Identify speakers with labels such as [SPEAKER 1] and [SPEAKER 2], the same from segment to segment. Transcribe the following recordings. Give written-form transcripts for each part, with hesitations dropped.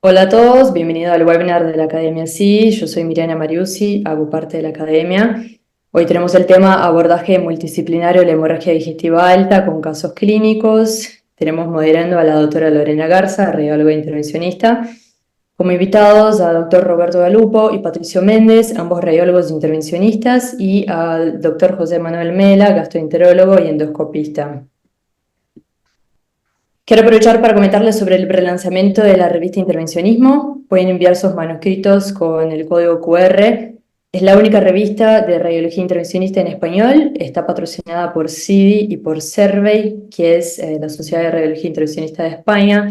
[SPEAKER 1] Hola a todos, bienvenido al webinar de la Academia Sí. Yo soy Miriana Mariusi, hago parte de la Academia. Hoy tenemos el tema abordaje multidisciplinario de la hemorragia digestiva alta con casos clínicos. Tenemos moderando a la doctora Lorena Garza, radióloga intervencionista. Como invitados a doctor Roberto Galupo y Patricio Méndez, ambos radiólogos intervencionistas, y al doctor José Manuel Mela, gastroenterólogo y endoscopista. Quiero aprovechar para comentarles sobre el relanzamiento de la revista Intervencionismo. Pueden enviar sus manuscritos con el código QR. Es la única revista de radiología intervencionista en español. Está patrocinada por CIDI y por Survey, que es la Sociedad de Radiología Intervencionista de España.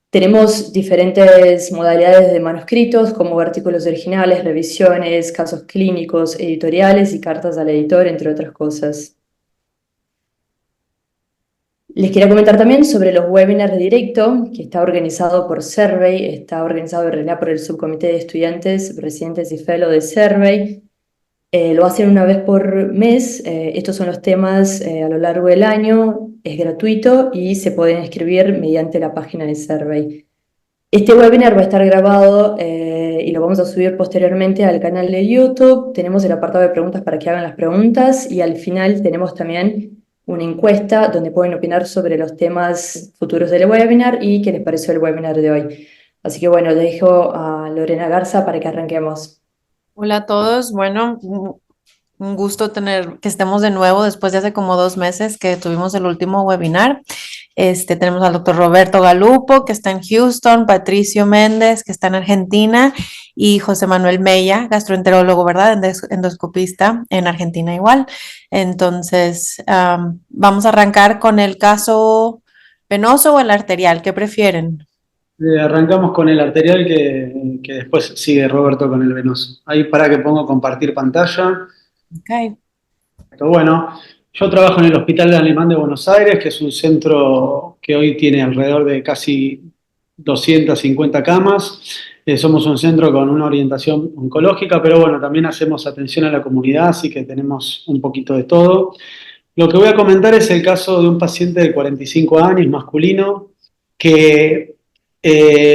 [SPEAKER 1] Tenemos diferentes modalidades de manuscritos, como artículos originales, revisiones, casos clínicos, editoriales y cartas al editor, entre otras cosas. Les quería comentar también sobre los webinars de directo, que está organizado por Survey, está organizado en realidad por el subcomité de estudiantes, residentes y fellow de Survey. Lo hacen una vez por mes. Estos son los temas a lo largo del año, es gratuito y se pueden inscribir mediante la página de Survey. Este webinar va a estar grabado y lo vamos a subir posteriormente al canal de YouTube. Tenemos el apartado de preguntas para que hagan las preguntas y al final tenemos también una encuesta donde pueden opinar sobre los temas futuros del webinar y qué les pareció el webinar de hoy. Así que bueno, le dejo a Lorena Garza para que arranquemos.
[SPEAKER 2] Hola a todos. Bueno, un gusto tener que estemos de nuevo después de hace como 2 meses que tuvimos el último webinar. Tenemos al doctor Roberto Galupo, que está en Houston, Patricio Méndez, que está en Argentina, y José Manuel Mella, gastroenterólogo, ¿verdad? Endoscopista en Argentina igual. Entonces, vamos a arrancar con el caso venoso o el arterial. ¿Qué prefieren?
[SPEAKER 3] Arrancamos con el arterial que después sigue Roberto con el venoso. Ahí para que pongo compartir pantalla.
[SPEAKER 2] Ok.
[SPEAKER 3] Pero bueno, yo trabajo en el Hospital de Alemán de Buenos Aires, que es un centro que hoy tiene alrededor de casi 250 camas. Somos un centro con una orientación oncológica, pero bueno, también hacemos atención a la comunidad, así que tenemos un poquito de todo. Lo que voy a comentar es el caso de un paciente de 45 años, masculino, que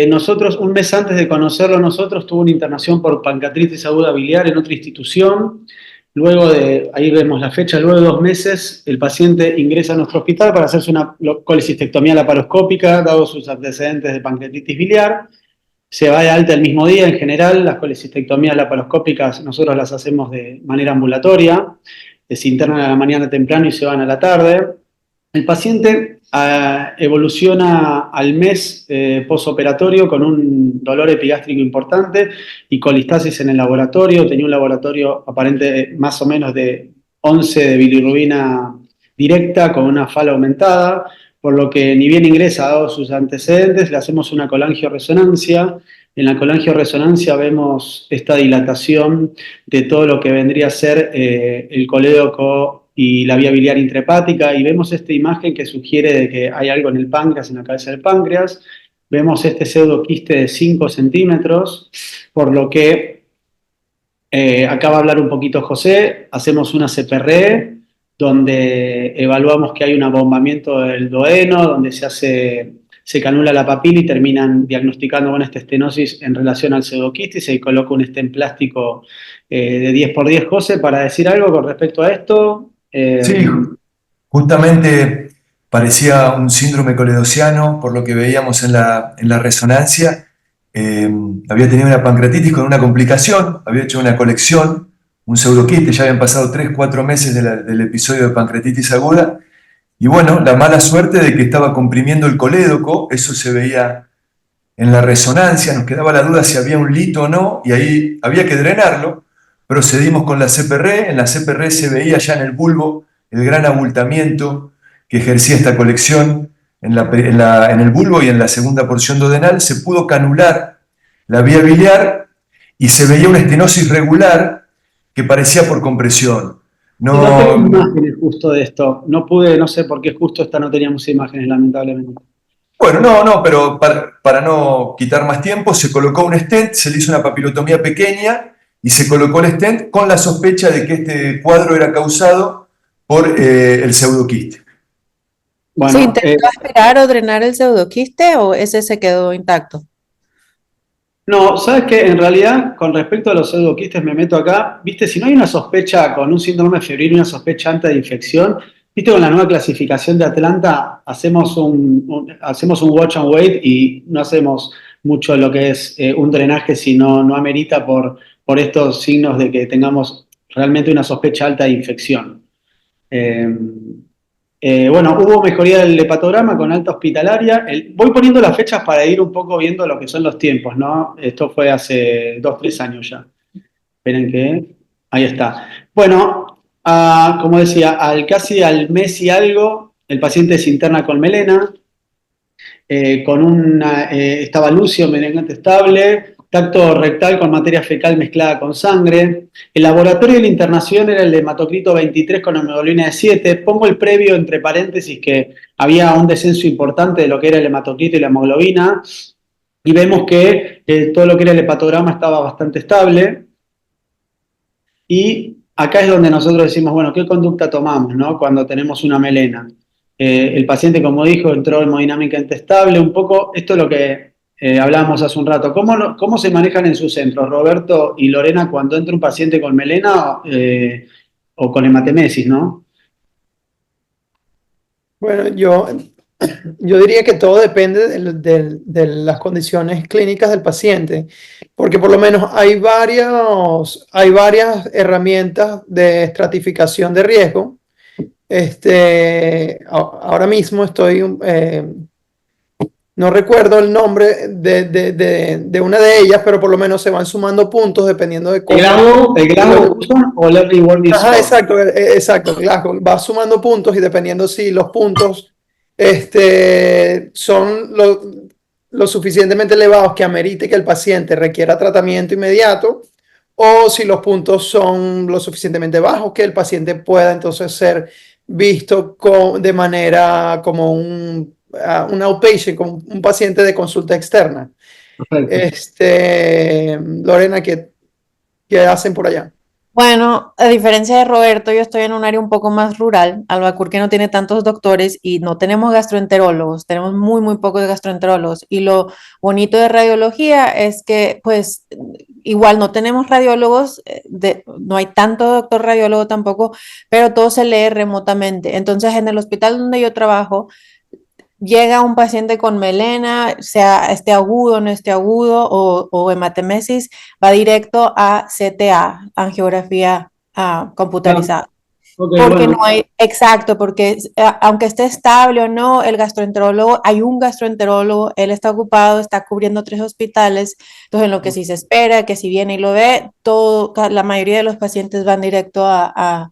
[SPEAKER 3] nosotros, un mes antes de conocerlo nosotros, tuvo una internación por pancreatitis aguda biliar en otra institución. Luego de, ahí vemos la fecha, luego de 2 meses, el paciente ingresa a nuestro hospital para hacerse una colecistectomía laparoscópica, dado sus antecedentes de pancreatitis biliar. Se va de alta el mismo día. En general, las colecistectomías laparoscópicas nosotros las hacemos de manera ambulatoria, se internan a la mañana temprano y se van a la tarde. El paciente evoluciona al mes posoperatorio con un dolor epigástrico importante y colistasis en el laboratorio. Tenía un laboratorio aparente más o menos de 11 de bilirrubina directa con una fala aumentada, por lo que ni bien ingresa, dado sus antecedentes, le hacemos una colangioresonancia. En la colangioresonancia vemos esta dilatación de todo lo que vendría a ser el colédoco y la vía biliar intrahepática, y vemos esta imagen que sugiere de que hay algo en el páncreas, en la cabeza del páncreas. Vemos este pseudoquiste de 5 centímetros, por lo que acá va a hablar un poquito José. Hacemos una CPR donde evaluamos que hay un abombamiento del duodeno, donde se canula la papila y terminan diagnosticando una estenosis en relación al pseudoquiste y se coloca un stent plástico de 10x10. José, para decir algo con respecto a esto.
[SPEAKER 4] Sí, justamente parecía un síndrome coledociano, por lo que veíamos en la resonancia. Había tenido una pancreatitis con una complicación, había hecho una colección, un pseudoquiste, ya habían pasado 3 o 4 meses del episodio de pancreatitis aguda, y bueno, la mala suerte de que estaba comprimiendo el colédoco, eso se veía en la resonancia, nos quedaba la duda si había un lito o no, y ahí había que drenarlo. Procedimos con la CPR, en la CPR se veía ya en el bulbo el gran abultamiento que ejercía esta colección en el bulbo y en la segunda porción duodenal. Se pudo canular la vía biliar y se veía una estenosis regular que parecía por compresión.
[SPEAKER 3] Y no tengo
[SPEAKER 4] No,
[SPEAKER 3] imágenes justo de esto. No pude, no sé por qué justo esta no teníamos imágenes, lamentablemente.
[SPEAKER 4] bueno, no, pero para no quitar más tiempo, se colocó un stent, se le hizo una papilotomía pequeña y se colocó el stent con la sospecha de que este cuadro era causado por el pseudoquiste.
[SPEAKER 2] ¿Se
[SPEAKER 3] Bueno,
[SPEAKER 2] intentó aspirar o drenar el pseudoquiste o ese se quedó intacto?
[SPEAKER 3] No, sabes que en realidad, con respecto a los pseudoquistes, me meto acá, viste, si no hay una sospecha con un síndrome febril, una sospecha antes de infección, viste, con la nueva clasificación de Atlanta, hacemos un watch and wait y no hacemos mucho lo que es un drenaje si no amerita por estos signos de que tengamos realmente una sospecha alta de infección. Eh, bueno, hubo mejoría del hepatograma con alta hospitalaria. Voy poniendo las fechas para ir un poco viendo lo que son los tiempos, ¿no? Esto fue hace 2, 3 años ya. Esperen que... Ahí está. Bueno, como decía, casi al mes y algo, el paciente se interna con melena, estaba lúcido, meningante estable, tacto rectal con materia fecal mezclada con sangre. El laboratorio de la internación era el de hematocrito 23 con hemoglobina de 7. Pongo el previo entre paréntesis que había un descenso importante de lo que era el hematocrito y la hemoglobina. Y vemos que todo lo que era el hepatograma estaba bastante estable. Y acá es donde nosotros decimos, bueno, ¿qué conducta tomamos, no? Cuando tenemos una melena. El paciente, como dijo, entró hemodinámicamente estable. Un poco, esto es lo que hablábamos hace un rato. ¿Cómo se manejan en sus centros, Roberto y Lorena, cuando entra un paciente con melena o con hematemesis, no?
[SPEAKER 5] Bueno, yo diría que todo depende de las condiciones clínicas del paciente, porque por lo menos hay varias herramientas de estratificación de riesgo. Ahora mismo no recuerdo el nombre de una de ellas, pero por lo menos se van sumando puntos dependiendo de cómo.
[SPEAKER 3] ¿El Glasgow o el Every Warning
[SPEAKER 5] Ajá,
[SPEAKER 3] Score?
[SPEAKER 5] exacto, Glasgow. Va sumando puntos y dependiendo si los puntos son lo suficientemente elevados que amerite que el paciente requiera tratamiento inmediato, o si los puntos son lo suficientemente bajos que el paciente pueda entonces ser visto de manera como un outpatient, como un paciente de consulta externa.
[SPEAKER 3] Perfecto.
[SPEAKER 5] Lorena, ¿qué hacen por allá?
[SPEAKER 2] Bueno, a diferencia de Roberto, yo estoy en un área un poco más rural, Albacurque no tiene tantos doctores y no tenemos gastroenterólogos, tenemos muy pocos gastroenterólogos. Y lo bonito de radiología es que, pues, igual no tenemos radiólogos, no hay tanto doctor radiólogo tampoco, pero todo se lee remotamente. Entonces, en el hospital donde yo trabajo, llega un paciente con melena, sea esté agudo, no esté agudo, o hematemesis, va directo a CTA, angiografía computarizada.
[SPEAKER 3] Okay,
[SPEAKER 2] Porque
[SPEAKER 3] bueno.
[SPEAKER 2] no hay, exacto, porque aunque esté estable o no, el gastroenterólogo, hay un gastroenterólogo, él está ocupado, está cubriendo 3 hospitales, entonces en lo que sí se espera, que si viene y lo ve, la mayoría de los pacientes van directo a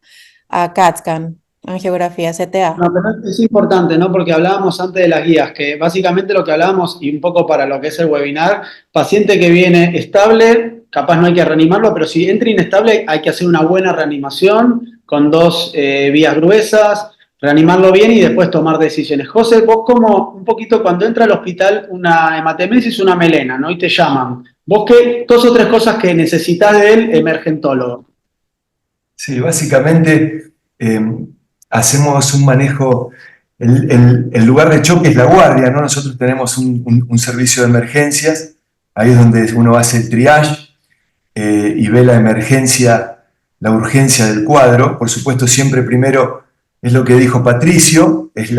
[SPEAKER 2] CAT scan, angiografía CTA.
[SPEAKER 3] No, pero es importante, ¿no? Porque hablábamos antes de las guías, que básicamente lo que hablábamos, y un poco para lo que es el webinar, paciente que viene estable, capaz no hay que reanimarlo, pero si entra inestable hay que hacer una buena reanimación con 2 vías gruesas, reanimarlo bien y después tomar decisiones. José, vos como un poquito cuando entra al hospital una hematemesis, una melena, ¿no? Y te llaman. ¿Vos qué 2 o 3 cosas que necesitas del emergentólogo?
[SPEAKER 4] Sí, básicamente hacemos un manejo, el lugar de choque es la guardia, ¿no? Nosotros tenemos un servicio de emergencias, ahí es donde uno hace el triage y ve la emergencia, la urgencia del cuadro. Por supuesto, siempre primero es lo que dijo Patricio, es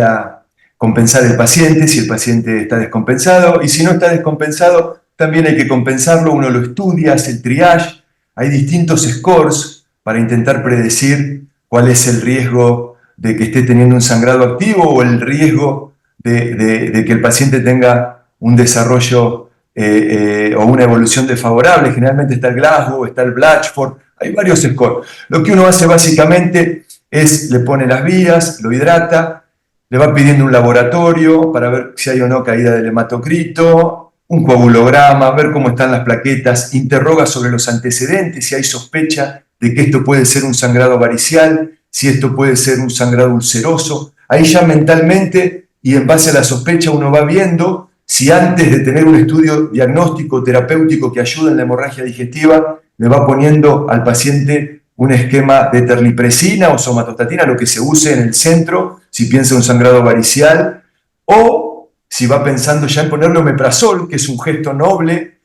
[SPEAKER 4] compensar el paciente, si el paciente está descompensado, y si no está descompensado, también hay que compensarlo, uno lo estudia, hace el triage, hay distintos scores para intentar predecir cuál es el riesgo de que esté teniendo un sangrado activo o el riesgo de que el paciente tenga un desarrollo o una evolución desfavorable. Generalmente está el Glasgow, está el Blatchford, hay varios scores. Lo que uno hace básicamente es le pone las vías, lo hidrata, le va pidiendo un laboratorio para ver si hay o no caída del hematocrito, un coagulograma, ver cómo están las plaquetas, interroga sobre los antecedentes, si hay sospecha de que esto puede ser un sangrado varicial, si esto puede ser un sangrado ulceroso. Ahí ya mentalmente y en base a la sospecha uno va viendo si antes de tener un estudio diagnóstico terapéutico que ayude en la hemorragia digestiva, le va poniendo al paciente un esquema de terlipresina o somatostatina, lo que se use en el centro, si piensa en un sangrado varicial, o si va pensando ya en ponerle omeprazol, que es un gesto noble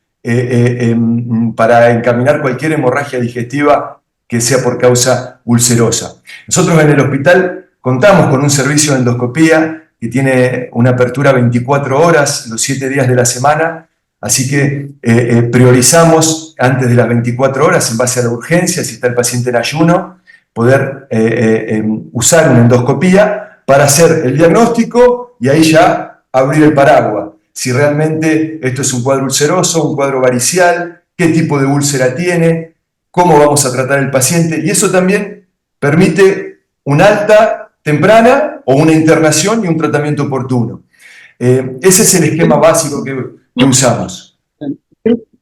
[SPEAKER 4] para encaminar cualquier hemorragia digestiva que sea por causa ulcerosa. Nosotros en el hospital contamos con un servicio de endoscopía que tiene una apertura 24 horas, los 7 días de la semana, así que priorizamos antes de las 24 horas, en base a la urgencia, si está el paciente en ayuno, poder usar una endoscopía para hacer el diagnóstico y ahí ya abrir el paraguas. Si realmente esto es un cuadro ulceroso, un cuadro varicial, qué tipo de úlcera tiene, cómo vamos a tratar al paciente, y eso también permite una alta temprana o una internación y un tratamiento oportuno. Ese es el esquema básico que usamos.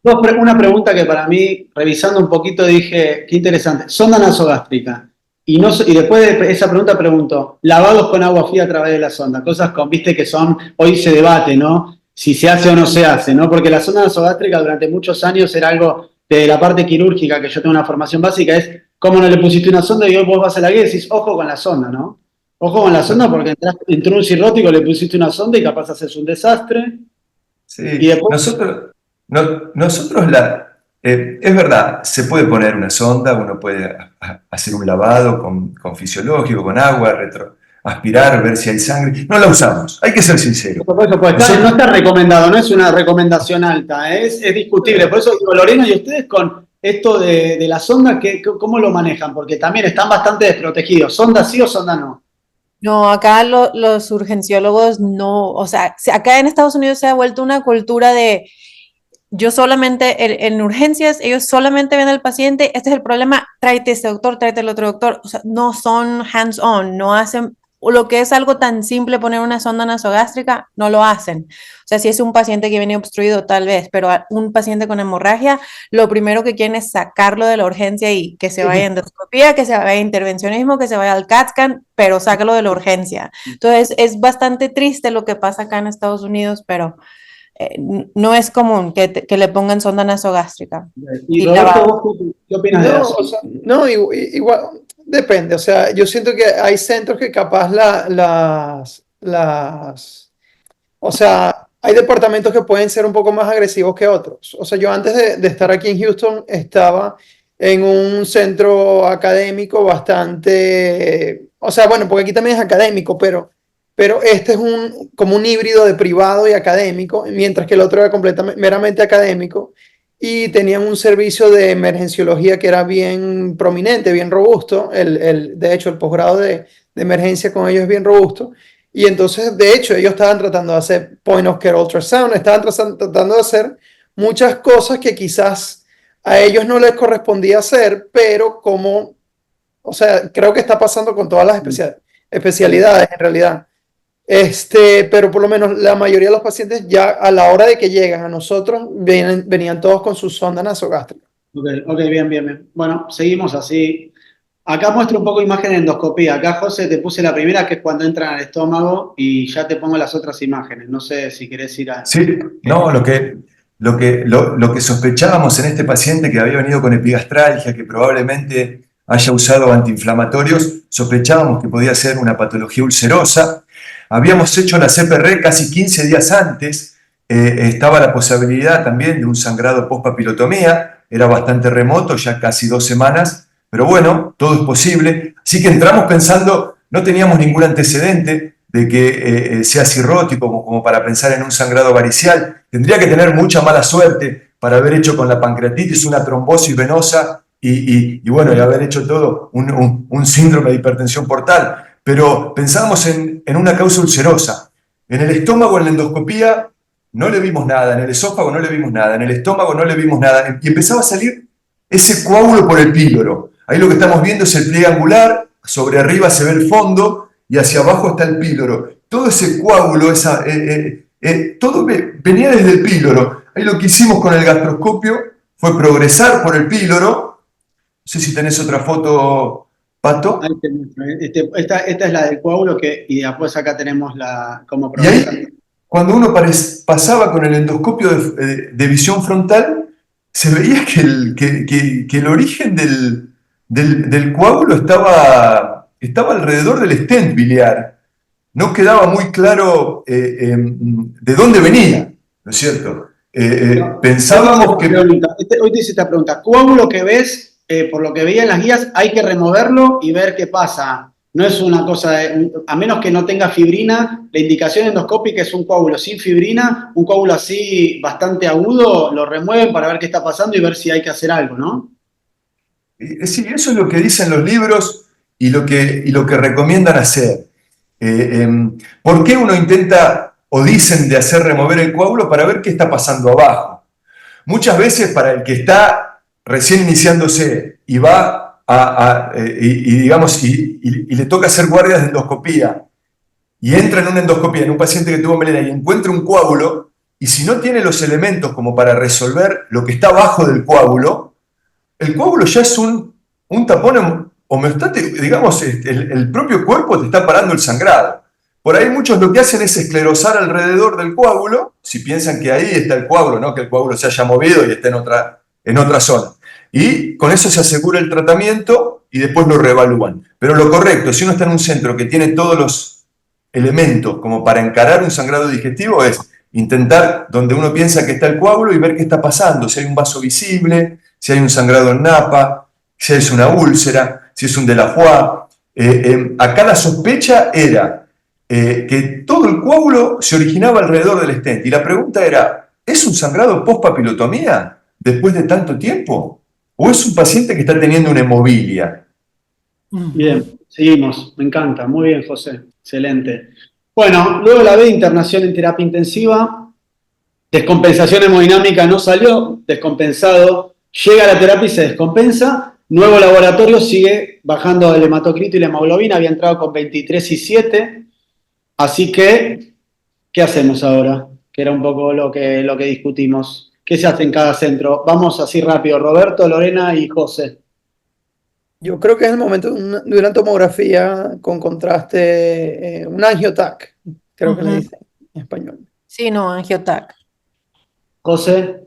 [SPEAKER 3] Una pregunta que para mí, revisando un poquito, dije, qué interesante, sonda nasogástrica. Y después de esa pregunta pregunto, lavados con agua fría a través de la sonda, cosas con, viste, que son, hoy se debate, ¿no? Si se hace o no se hace, ¿no? Porque la sonda nasogástrica durante muchos años era algo de la parte quirúrgica, que yo tengo una formación básica, es cómo no le pusiste una sonda y hoy vos vas a la guía y decís, ojo con la sonda, ¿no? Ojo con la sonda porque entró un cirrótico, le pusiste una sonda y capaz haces un desastre.
[SPEAKER 4] Sí,
[SPEAKER 3] Y después,
[SPEAKER 4] nosotros es verdad, se puede poner una sonda, uno puede hacer un lavado con fisiológico, con agua, aspirar, ver si hay sangre. No la usamos, hay que ser sincero.
[SPEAKER 3] por eso, pues, no está recomendado, no es una recomendación alta, es discutible. Por eso digo, Lorena, y ustedes con esto de la sonda, ¿cómo lo manejan? Porque también están bastante desprotegidos. ¿Sonda sí o sonda no?
[SPEAKER 2] No, acá los urgenciólogos no, o sea, acá en Estados Unidos se ha vuelto una cultura de yo solamente, en urgencias, ellos solamente ven al paciente, este es el problema, tráete este doctor, tráete el otro doctor, o sea, no son hands-on, no hacen, lo que es algo tan simple, poner una sonda nasogástrica, no lo hacen. O sea, si es un paciente que viene obstruido, tal vez, pero un paciente con hemorragia, lo primero que quieren es sacarlo de la urgencia y que se vaya a endoscopía, que se vaya a intervencionismo, que se vaya al CAT scan, pero sácalo de la urgencia. Entonces, es bastante triste lo que pasa acá en Estados Unidos, pero no es común que le pongan sonda nasogástrica.
[SPEAKER 3] Y Roberto, ¿vos qué opinas de eso?
[SPEAKER 5] O sea, no, igual, depende. O sea, yo siento que hay centros que capaz o sea, hay departamentos que pueden ser un poco más agresivos que otros. O sea, yo antes de estar aquí en Houston estaba en un centro académico bastante, o sea, bueno, porque aquí también es académico, pero este es como un híbrido de privado y académico, mientras que el otro era completamente, meramente académico, y tenían un servicio de emergenciología que era bien prominente, bien robusto. De hecho, el posgrado de emergencia con ellos es bien robusto. Y entonces, de hecho, ellos estaban tratando de hacer point of care ultrasound, estaban tratando de hacer muchas cosas que quizás a ellos no les correspondía hacer, pero como, o sea, creo que está pasando con todas las especialidades en realidad. Pero por lo menos la mayoría de los pacientes ya a la hora de que llegan a nosotros venían todos con su sonda nasogástrica.
[SPEAKER 3] Ok, bien. Bueno, seguimos así. Acá muestro un poco imagen de endoscopía. Acá, José, te puse la primera, que es cuando entran al estómago, y ya te pongo las otras imágenes. No sé si querés ir a...
[SPEAKER 4] Sí, no, lo que sospechábamos en este paciente que había venido con epigastralgia, que probablemente haya usado antiinflamatorios, sospechábamos que podía ser una patología ulcerosa. Habíamos hecho la CPR casi 15 días antes, estaba la posibilidad también de un sangrado post-papilotomía, era bastante remoto, ya casi 2 semanas, pero bueno, todo es posible. Así que entramos pensando, no teníamos ningún antecedente de que sea cirrótico como para pensar en un sangrado varicial. Tendría que tener mucha mala suerte para haber hecho con la pancreatitis una trombosis venosa y bueno, y haber hecho todo un síndrome de hipertensión portal. Pero pensábamos en una causa ulcerosa. En el estómago, en la endoscopía, no le vimos nada. En el esófago no le vimos nada. En el estómago no le vimos nada. Y empezaba a salir ese coágulo por el píloro. Ahí lo que estamos viendo es el pliegue angular. Sobre arriba se ve el fondo y hacia abajo está el píloro. Todo ese coágulo, todo venía desde el píloro. Ahí lo que hicimos con el gastroscopio fue progresar por el píloro. No sé si tenés otra foto, Pato.
[SPEAKER 3] Ahí esta es la del coágulo, y después acá tenemos como
[SPEAKER 4] y ahí, cuando uno pasaba con el endoscopio de visión frontal, se veía que el origen del coágulo estaba alrededor del stent biliar. No quedaba muy claro de dónde venía, ¿no es cierto? pensábamos que...
[SPEAKER 3] Hoy te hice esta pregunta. Coágulo que ves, por lo que veía en las guías, hay que removerlo y ver qué pasa. No es una cosa, a menos que no tenga fibrina, la indicación endoscópica es un coágulo sin fibrina, un coágulo así bastante agudo, lo remueven para ver qué está pasando y ver si hay que hacer algo, ¿no?
[SPEAKER 4] Sí, eso es lo que dicen los libros y lo que recomiendan hacer. ¿Por qué uno intenta o dicen de hacer remover el coágulo? Para ver qué está pasando abajo. Muchas veces para el que está recién iniciándose y va y le toca hacer guardias de endoscopía y entra en una endoscopía en un paciente que tuvo melena y encuentra un coágulo, y si no tiene los elementos como para resolver lo que está abajo del coágulo, el coágulo ya es un tapón homeostático, digamos, el propio cuerpo te está parando el sangrado. Por ahí muchos lo que hacen es esclerosar alrededor del coágulo, si piensan que ahí está el coágulo, no que el coágulo se haya movido y está en otra zona. Y con eso se asegura el tratamiento y después lo reevalúan. Pero lo correcto, si uno está en un centro que tiene todos los elementos como para encarar un sangrado digestivo, es intentar donde uno piensa que está el coágulo y ver qué está pasando, si hay un vaso visible, si hay un sangrado en napa, si es una úlcera, si es un de la foie. Acá la sospecha era que todo el coágulo se originaba alrededor del stent. Y la pregunta era, ¿es un sangrado post-papilotomía después de tanto tiempo? ¿O es un paciente que está teniendo una hemovilia?
[SPEAKER 3] Bien, seguimos. Me encanta. Muy bien, José. Excelente. Bueno, luego la B, internación en terapia intensiva. Descompensación hemodinámica no salió, descompensado. Llega a la terapia y se descompensa. Nuevo laboratorio sigue bajando el hematocrito y la hemoglobina. Había entrado con 23 y 7. Así que, ¿qué hacemos ahora? Que era un poco lo que discutimos. ¿Qué se hace en cada centro? Vamos así rápido. Roberto, Lorena y José.
[SPEAKER 5] Yo creo que es el momento de una tomografía con contraste, un angiotac, creo que le dicen en español.
[SPEAKER 2] Sí, no, angiotac.
[SPEAKER 3] José.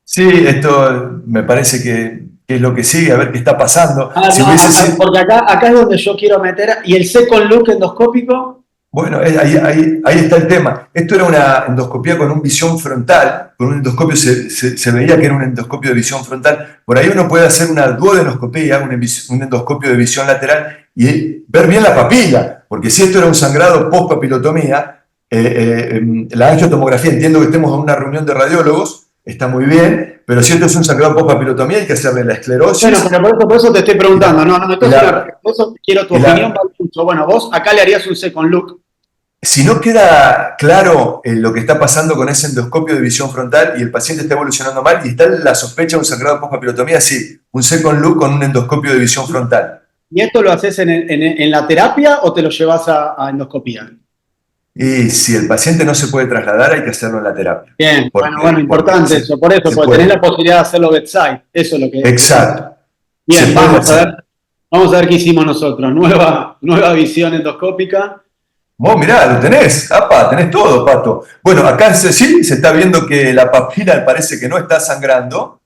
[SPEAKER 4] Sí, esto me parece que es lo que sigue, a ver qué está pasando. Si
[SPEAKER 3] No,
[SPEAKER 4] hubiese sido...
[SPEAKER 3] porque acá es donde yo quiero meter. ¿Y el second look endoscópico?
[SPEAKER 4] Bueno, ahí está el tema. Esto era una endoscopía con un visión frontal, con un endoscopio se veía que era un endoscopio de visión frontal. Por ahí uno puede hacer una duodenoscopía, un endoscopio de visión lateral y ver bien la papila, porque si esto era un sangrado post-papilotomía, la angiotomografía, entiendo que estemos en una reunión de radiólogos, está muy bien, pero si esto es un sangrado post-papilotomía hay que hacerle la esclerosis.
[SPEAKER 3] Bueno, pero por eso te estoy preguntando, no me toques por eso quiero tu opinión. Bueno, vos acá le harías un second look.
[SPEAKER 4] Si no queda claro lo que está pasando con ese endoscopio de visión frontal y el paciente está evolucionando mal y está la sospecha de un sangrado post-papilotomía, sí, un second look con un endoscopio de visión frontal.
[SPEAKER 3] ¿Y esto lo haces en la terapia o te lo llevas a endoscopía?
[SPEAKER 4] Y si el paciente no se puede trasladar, hay que hacerlo en la terapia.
[SPEAKER 3] Bien, bueno, importante eso, por eso, porque tenés la posibilidad de hacerlo bedside, eso es lo que...
[SPEAKER 4] Exacto.
[SPEAKER 3] Bien, vamos a ver qué hicimos nosotros, nueva visión endoscópica.
[SPEAKER 4] Vos mirá, lo tenés, tenés todo, Pato. Bueno, acá sí se está viendo que la papila parece que no está sangrando,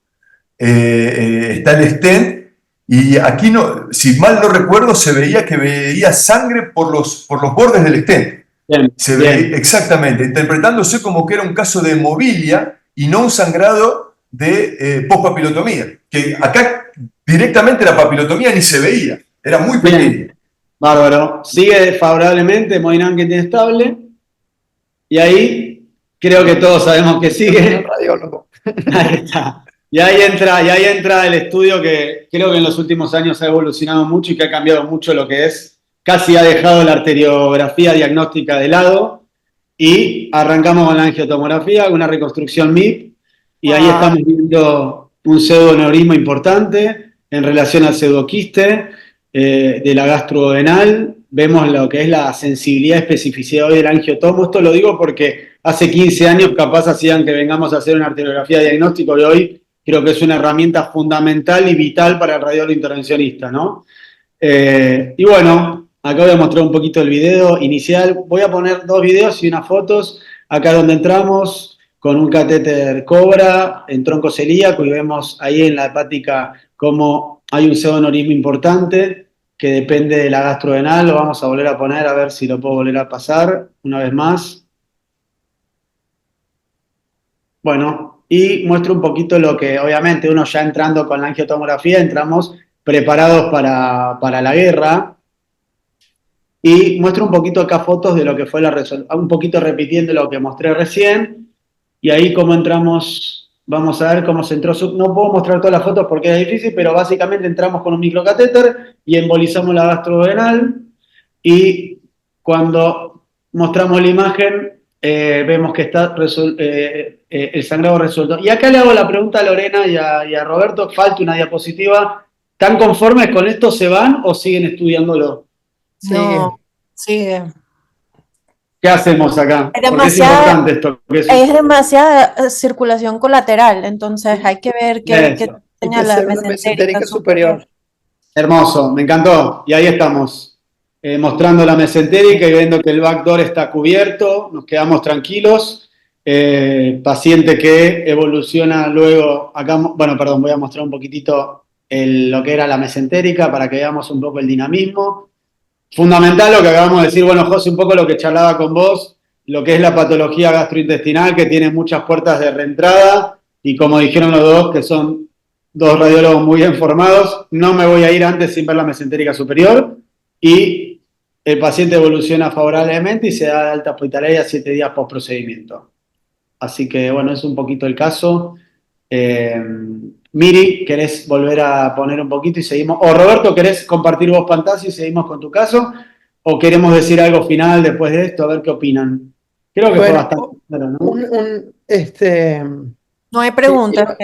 [SPEAKER 4] está el stent, y aquí, no, si mal no recuerdo, se veía que veía sangre por los bordes del stent.
[SPEAKER 3] Bien,
[SPEAKER 4] Veía, exactamente, interpretándose como que era un caso de hemovilia y no un sangrado de post-papilotomía, que acá directamente la papilotomía ni se veía, era muy pequeña.
[SPEAKER 3] Bárbaro. Sigue favorablemente, hemodinámica inestable. Y ahí creo que todos sabemos que sigue.
[SPEAKER 5] Radiólogo.
[SPEAKER 3] Ahí está. Y ahí entra el estudio que creo que en los últimos años ha evolucionado mucho y que ha cambiado mucho lo que es. Casi ha dejado la arteriografía diagnóstica de lado. Y arrancamos con la angiotomografía, una reconstrucción MIP. Y ahí estamos viendo un pseudoneurisma importante en relación al pseudoquiste de la gastrodenal. Vemos lo que es la sensibilidad y especificidad hoy del angiotomo. Esto lo digo porque hace 15 años capaz hacían que vengamos a hacer una arteriografía de diagnóstico y hoy creo que es una herramienta fundamental y vital para el radiólogo intervencionista, ¿no? Y bueno, acá voy a mostrar un poquito el video inicial. Voy a poner 2 videos y unas fotos. Acá donde entramos con un catéter Cobra en tronco celíaco y vemos ahí en la hepática cómo hay un pseudoneurisma importante que depende de la gastrodenal. Lo vamos a volver a poner a ver si lo puedo volver a pasar una vez más. Bueno, y muestro un poquito lo que, obviamente, uno ya entrando con la angiotomografía, entramos preparados para la guerra. Y muestro un poquito acá fotos de lo que fue un poquito repitiendo lo que mostré recién. Y ahí cómo entramos, vamos a ver cómo se entró. No puedo mostrar todas las fotos porque es difícil, pero básicamente entramos con un microcatéter y embolizamos la gastrodenal. Y cuando mostramos la imagen, vemos que está el sangrado resuelto. Y acá le hago la pregunta a Lorena y a Roberto, falta una diapositiva. ¿Están conformes con esto? ¿Se van o siguen estudiándolo?
[SPEAKER 2] No,
[SPEAKER 5] Sigue.
[SPEAKER 2] sigue.
[SPEAKER 3] ¿Qué hacemos acá?
[SPEAKER 2] Hay
[SPEAKER 3] Porque es
[SPEAKER 2] demasiada,
[SPEAKER 3] importante esto.
[SPEAKER 2] es demasiada circulación colateral, entonces hay que ver qué
[SPEAKER 3] Eso.
[SPEAKER 5] Hay
[SPEAKER 2] enseña
[SPEAKER 5] que
[SPEAKER 2] la
[SPEAKER 5] hacer una
[SPEAKER 2] mesentérica
[SPEAKER 5] mesentérica
[SPEAKER 2] superior.
[SPEAKER 5] superior.
[SPEAKER 3] Hermoso, me encantó. Y ahí estamos, mostrando la mesentérica y viendo que el backdoor está cubierto. Nos quedamos tranquilos. Paciente que evoluciona luego. Acá, bueno, perdón, voy a mostrar un poquitito lo que era la mesentérica para que veamos un poco el dinamismo. Fundamental lo que acabamos de decir, bueno, José, un poco lo que charlaba con vos, lo que es la patología gastrointestinal, que tiene muchas puertas de reentrada, y como dijeron los dos, que son dos radiólogos muy bien formados, no me voy a ir antes sin ver la mesentérica superior, y el paciente evoluciona favorablemente y se da de alta hospitalaria 7 días post procedimiento. Así que, bueno, es un poquito el caso. Eh, Miri, ¿querés volver a poner un poquito y seguimos? O Roberto, ¿querés compartir vos pantalla y seguimos con tu caso? ¿O queremos decir algo final después de esto? A ver qué opinan. Creo que fue
[SPEAKER 5] Bueno,
[SPEAKER 3] bastante claro, ¿no?
[SPEAKER 2] No hay
[SPEAKER 5] sí,
[SPEAKER 2] preguntas,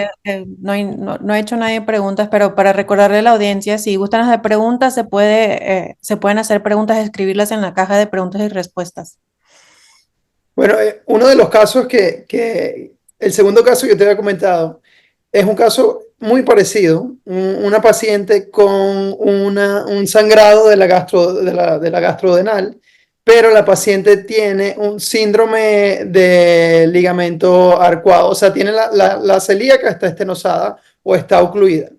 [SPEAKER 2] no he hecho nadie preguntas, pero para recordarle a la audiencia, si gustan hacer preguntas, se pueden hacer preguntas, escribirlas en la caja de preguntas y respuestas.
[SPEAKER 5] bueno, uno de los casos el segundo caso que te había comentado, es un caso muy parecido, una paciente con un sangrado de la gastrodenal, pero la paciente tiene un síndrome de ligamento arcuado, o sea, tiene la celíaca está estenosada o está ocluida.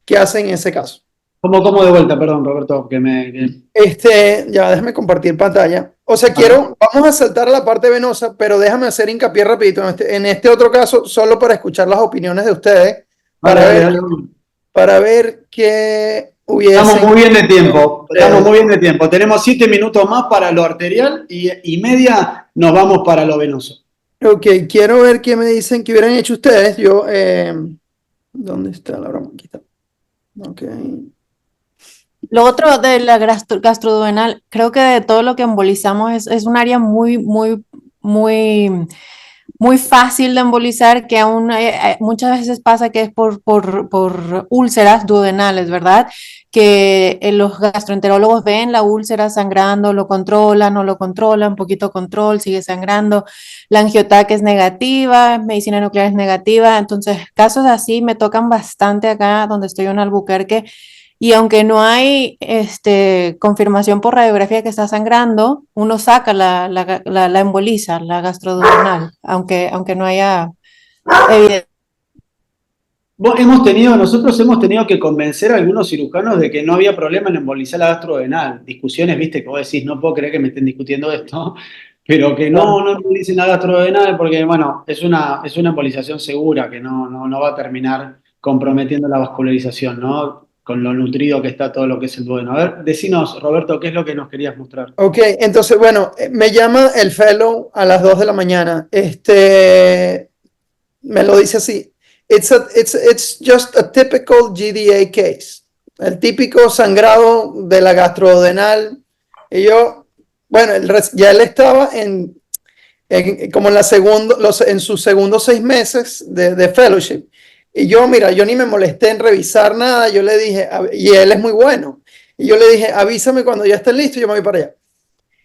[SPEAKER 5] ¿Qué hacen en ese caso?
[SPEAKER 3] ¿Cómo de vuelta? Perdón, Roberto,
[SPEAKER 5] Ya déjame compartir pantalla. O sea,
[SPEAKER 3] Ajá.
[SPEAKER 5] vamos a saltar a la parte venosa, pero déjame hacer hincapié rapidito en este otro caso, solo para escuchar las opiniones de ustedes,
[SPEAKER 3] Dale,
[SPEAKER 5] para
[SPEAKER 3] dale,
[SPEAKER 5] ver,
[SPEAKER 3] dale.
[SPEAKER 5] para ver qué
[SPEAKER 3] Estamos
[SPEAKER 5] hubiesen
[SPEAKER 3] muy bien de tiempo, estamos muy
[SPEAKER 5] ustedes.
[SPEAKER 3] bien de tiempo. Tenemos 7 minutos más para lo arterial y media nos vamos para lo venoso.
[SPEAKER 5] Ok, quiero ver qué me dicen que hubieran hecho ustedes. ¿Dónde está la broma? Aquí está. Ok.
[SPEAKER 2] Lo otro de la gastroduodenal, creo que de todo lo que embolizamos es un área muy fácil de embolizar, que aún muchas veces pasa que es por úlceras duodenales, ¿verdad? Que los gastroenterólogos ven la úlcera sangrando, lo controlan, no lo controlan, poquito control, sigue sangrando, la angiotac es negativa, medicina nuclear es negativa, entonces casos así me tocan bastante acá donde estoy en Albuquerque. Y aunque no hay confirmación por radiografía que está sangrando, uno saca la emboliza, la gastroduodenal, aunque no haya evidencia.
[SPEAKER 3] Nosotros hemos tenido que convencer a algunos cirujanos de que no había problema en embolizar la gastrodenal. Discusiones, viste, que vos decís, no puedo creer que me estén discutiendo esto, pero que no embolicen la gastrodenal porque, bueno, es una embolización segura que no va a terminar comprometiendo la vascularización, ¿no? Con lo nutrido que está todo lo que es el duodeno. A ver, decinos, Roberto, ¿qué es lo que nos querías mostrar?
[SPEAKER 5] Ok, entonces, bueno, me llama el fellow a las 2 de la mañana. Me lo dice así. It's just a typical GDA case. El típico sangrado de la gastrodenal. Y yo, bueno, ya él estaba como en sus segundos 6 meses de fellowship. Y yo, mira, yo ni me molesté en revisar nada. Yo le dije, y él es muy bueno. Y yo le dije, avísame cuando ya esté listo y yo me voy para allá.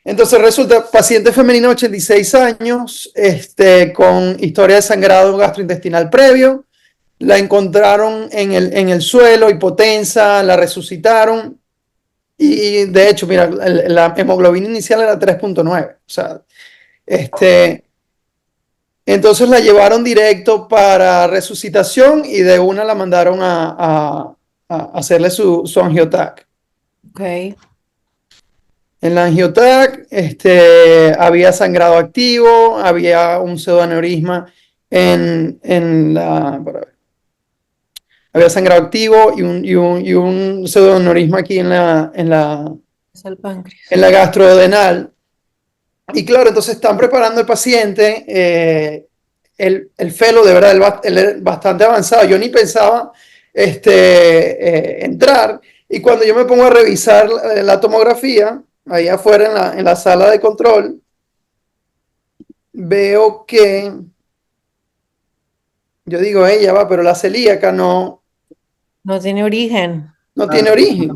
[SPEAKER 5] Entonces resulta paciente femenina, 86 años, con historia de sangrado gastrointestinal previo. La encontraron en el suelo, hipotensa, la resucitaron. Y de hecho, mira, la hemoglobina inicial era 3.9. O sea, entonces la llevaron directo para resucitación y de una la mandaron a hacerle su angiotac.
[SPEAKER 2] Okay.
[SPEAKER 5] En la angiotac había sangrado activo, había un pseudoaneurisma para ver, había sangrado activo y un pseudoaneurisma aquí
[SPEAKER 2] Es el páncreas.
[SPEAKER 5] en la gastrodenal. Y claro, entonces están preparando al paciente, el felo de verdad, él es bastante avanzado. Yo ni pensaba entrar. Y cuando yo me pongo a revisar la tomografía, ahí afuera en la sala de control, veo que, yo digo, ella va, pero la celíaca no
[SPEAKER 2] No tiene origen.
[SPEAKER 5] tiene origen.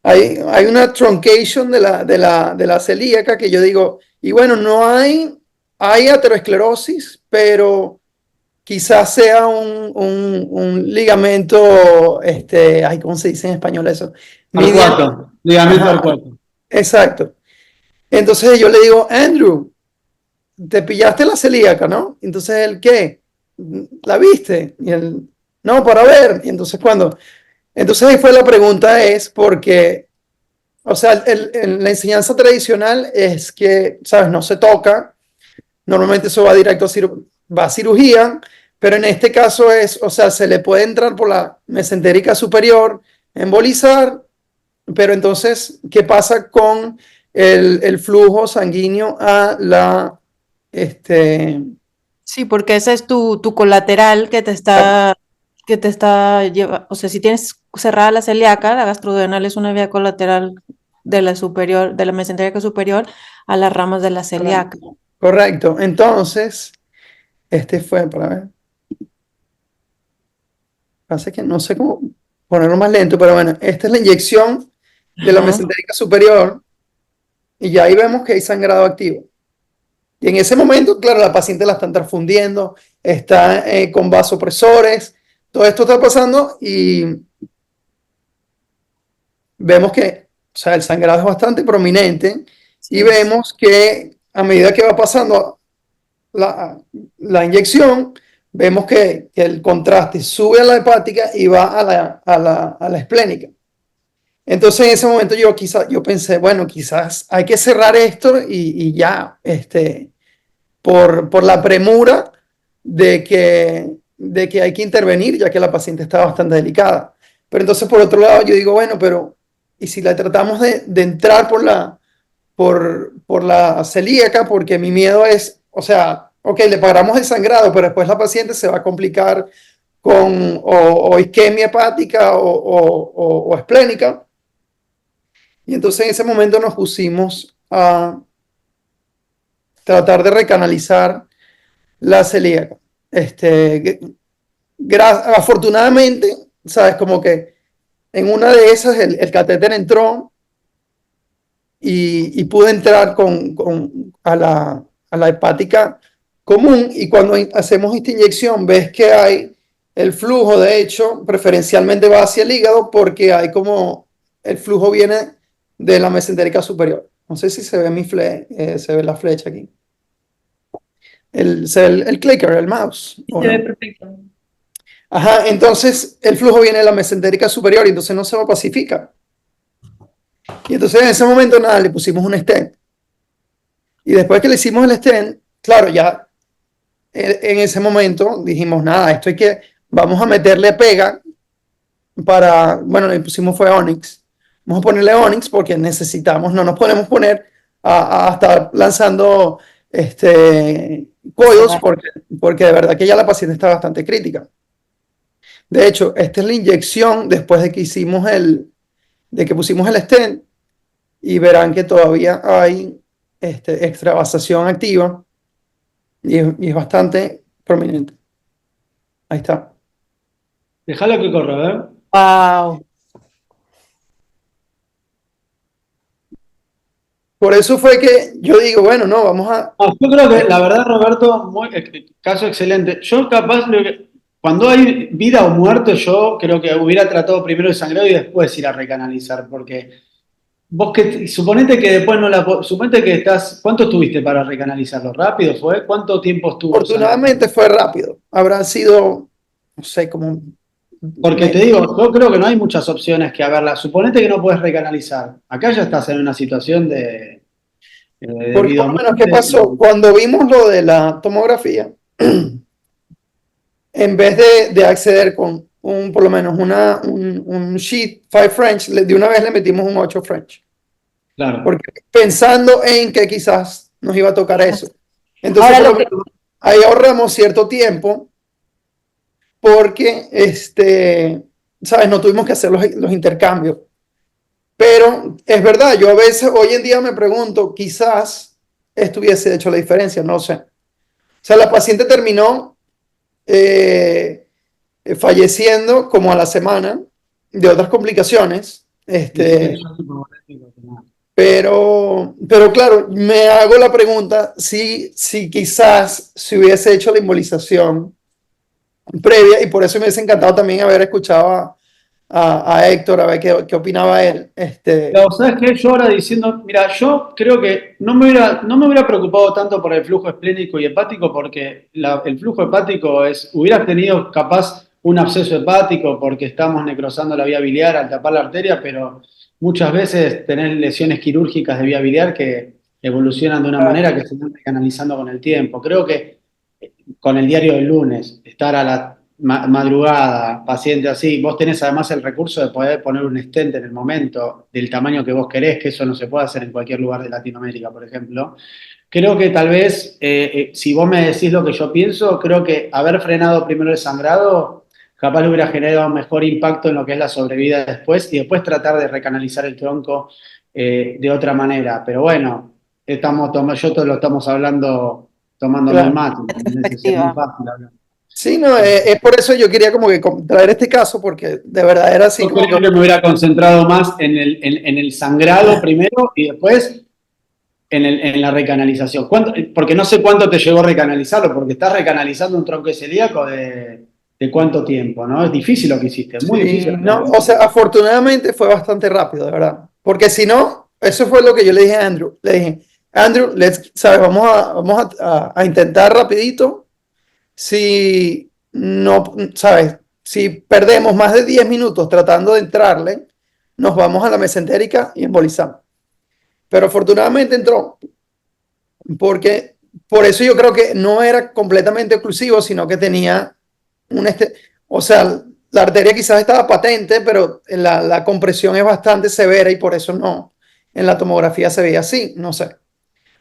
[SPEAKER 5] Hay una truncation de la celíaca que yo digo, y bueno, hay aterosclerosis, pero quizás sea un ligamento, ¿cómo se dice en español eso?
[SPEAKER 3] Arcuato, ligamento
[SPEAKER 5] Ajá,
[SPEAKER 3] arcuato.
[SPEAKER 5] exacto. Entonces yo le digo, Andrew, te pillaste la celíaca, ¿no? Entonces él, ¿qué? ¿La viste? Y él, no, para ver. Y entonces ahí fue la pregunta es porque, o sea, la enseñanza tradicional es que, ¿sabes? No se toca. Normalmente eso va directo va a cirugía, pero en este caso o sea, se le puede entrar por la mesentérica superior, embolizar, pero entonces, ¿qué pasa con el flujo sanguíneo a
[SPEAKER 2] Sí, porque ese es tu colateral que te está llevando, o sea, si tienes cerrada la celíaca, la gastroduodenal es una vía colateral de la superior, de la mesentérica superior a las ramas de la celíaca.
[SPEAKER 5] Correcto. Entonces, fue, para ver, pasa que no sé cómo ponerlo más lento, pero bueno, esta es la inyección de la
[SPEAKER 2] Ajá.
[SPEAKER 5] mesentérica superior y ya ahí vemos que hay sangrado activo. Y en ese momento, claro, la paciente la están transfundiendo, está con vasopresores, todo esto está pasando y vemos que, o sea, el sangrado es bastante prominente
[SPEAKER 2] Sí,
[SPEAKER 5] y vemos que a medida que va pasando la inyección, vemos que el contraste sube a la hepática y va a la esplénica. Entonces en ese momento yo pensé, bueno, quizás hay que cerrar esto y ya, por la premura de que hay que intervenir, ya que la paciente está bastante delicada. Pero entonces, por otro lado, yo digo, bueno, pero ¿y si la tratamos de entrar por la celíaca? Porque mi miedo es, o sea, ok, le paramos el sangrado, pero después la paciente se va a complicar con o isquemia hepática o esplénica. Y entonces en ese momento nos pusimos a tratar de recanalizar la celíaca. Afortunadamente, sabes, como que en una de esas el catéter entró y pude entrar a la hepática común y cuando hacemos esta inyección ves que hay el flujo, de hecho, preferencialmente va hacia el hígado porque hay como el flujo viene de la mesentérica superior. No sé si se ve se ve la flecha aquí. Se ve el clicker, el mouse.
[SPEAKER 1] Se
[SPEAKER 5] ¿o
[SPEAKER 1] ve
[SPEAKER 5] no?
[SPEAKER 1] perfecto.
[SPEAKER 5] Ajá, entonces el flujo viene de la mesentérica superior y entonces no se va a pacificar. Y entonces en ese momento nada, le pusimos un stent. Y después que le hicimos el stent, claro, ya en ese momento dijimos, nada, vamos a meterle pega bueno, le pusimos fue Onyx. Vamos a ponerle Onyx porque necesitamos, no nos podemos poner a estar lanzando coils porque de verdad que ya la paciente está bastante crítica. De hecho, esta es la inyección después de que de que pusimos el stent y verán que todavía hay extravasación activa y es bastante prominente. Ahí está.
[SPEAKER 3] Déjalo que corra, ¿eh?
[SPEAKER 2] Wow.
[SPEAKER 5] Por eso fue que yo digo, bueno, no, vamos a...
[SPEAKER 3] No, yo creo que la verdad, Roberto, caso excelente. Yo capaz, cuando hay vida o muerte, yo creo que hubiera tratado primero el sangrado y después ir a recanalizar, porque vos suponete que después no suponete que ¿cuánto estuviste para recanalizarlo? ¿Rápido fue? ¿Cuánto tiempo estuvo el sangrado?
[SPEAKER 5] Afortunadamente fue rápido. Habrá sido, no sé, como...
[SPEAKER 3] Porque te digo, yo creo que no hay muchas opciones que haberla. Suponete que no puedes recanalizar. Acá ya estás en una situación de
[SPEAKER 5] Porque
[SPEAKER 3] vida
[SPEAKER 5] por
[SPEAKER 3] o
[SPEAKER 5] lo menos, ¿qué
[SPEAKER 3] muerte.
[SPEAKER 5] pasó? Cuando vimos lo de la tomografía, en vez de acceder con por lo menos un sheet 5 French, de una vez le metimos un 8 French.
[SPEAKER 3] Claro.
[SPEAKER 5] Porque pensando en que quizás nos iba a tocar eso. Entonces,
[SPEAKER 1] Ahora
[SPEAKER 5] por lo menos, ahí ahorramos cierto tiempo porque, ¿sabes? No tuvimos que hacer los intercambios. Pero es verdad, yo a veces, hoy en día me pregunto, quizás esto hubiese hecho la diferencia, no sé. O sea, la paciente terminó falleciendo como a la semana de otras complicaciones. Pero claro, me hago la pregunta si quizás se hubiese hecho la embolización previa, y por eso me hubiese encantado también haber escuchado a Héctor, a ver qué opinaba él.
[SPEAKER 3] Pero, ¿sabes qué? Yo ahora diciendo, mira, yo creo que no me hubiera preocupado tanto por el flujo esplénico y hepático, porque el flujo hepático hubieras tenido capaz un absceso hepático porque estamos necrosando la vía biliar al tapar la arteria, pero muchas veces tenés lesiones quirúrgicas de vía biliar que evolucionan de una manera que se van canalizando con el tiempo. Creo que con el diario del lunes, estar a la madrugada, paciente así, vos tenés además el recurso de poder poner un stent en el momento del tamaño que vos querés, que eso no se puede hacer en cualquier lugar de Latinoamérica, por ejemplo. Creo que tal vez, si vos me decís lo que yo pienso, creo que haber frenado primero el sangrado capaz le hubiera generado un mejor impacto en lo que es la sobrevida después y después tratar de recanalizar el tronco de otra manera. Pero bueno, yo lo estamos hablando tomándome el mate, ¿entendés? Es muy
[SPEAKER 2] Perspectiva.
[SPEAKER 3] fácil hablar.
[SPEAKER 5] Sí, no, es por eso yo quería como que traer este caso, porque de verdad era así
[SPEAKER 3] Yo
[SPEAKER 5] como
[SPEAKER 3] creo
[SPEAKER 5] que...
[SPEAKER 3] que me hubiera concentrado más en el sangrado primero y después en la recanalización. Porque no sé cuánto te llegó a recanalizarlo, porque estás recanalizando un tronco celíaco de cuánto tiempo, ¿no? Es difícil lo que hiciste, es muy
[SPEAKER 5] Sí,
[SPEAKER 3] difícil.
[SPEAKER 5] no, o sea, afortunadamente fue bastante rápido, de verdad. Porque si no, eso fue lo que yo le dije a Andrew. Le dije, Andrew, ¿sabes? Vamos a intentar rapidito. Si no, ¿sabes? Si perdemos más de 10 minutos tratando de entrarle, nos vamos a la mesentérica y embolizamos. Pero afortunadamente entró, porque por eso yo creo que no era completamente oclusivo, sino que tenía o sea, la arteria quizás estaba patente, pero la compresión es bastante severa y por eso no, en la tomografía se veía así, no sé.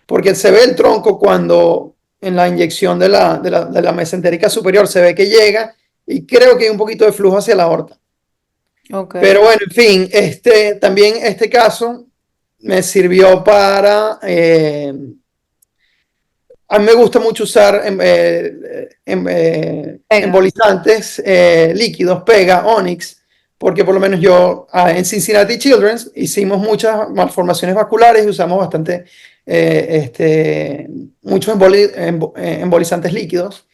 [SPEAKER 5] Porque se ve el tronco cuando en la inyección de la mesentérica superior se ve que llega y creo que hay un poquito de flujo hacia la aorta.
[SPEAKER 2] Ok.
[SPEAKER 5] Pero bueno, en fin, también este caso me sirvió para... a mí me gusta mucho usar
[SPEAKER 2] Pega.
[SPEAKER 5] embolizantes líquidos, Pega, Onyx, porque por lo menos yo en Cincinnati Children's hicimos muchas malformaciones vasculares y usamos bastante, muchos embolizantes líquidos.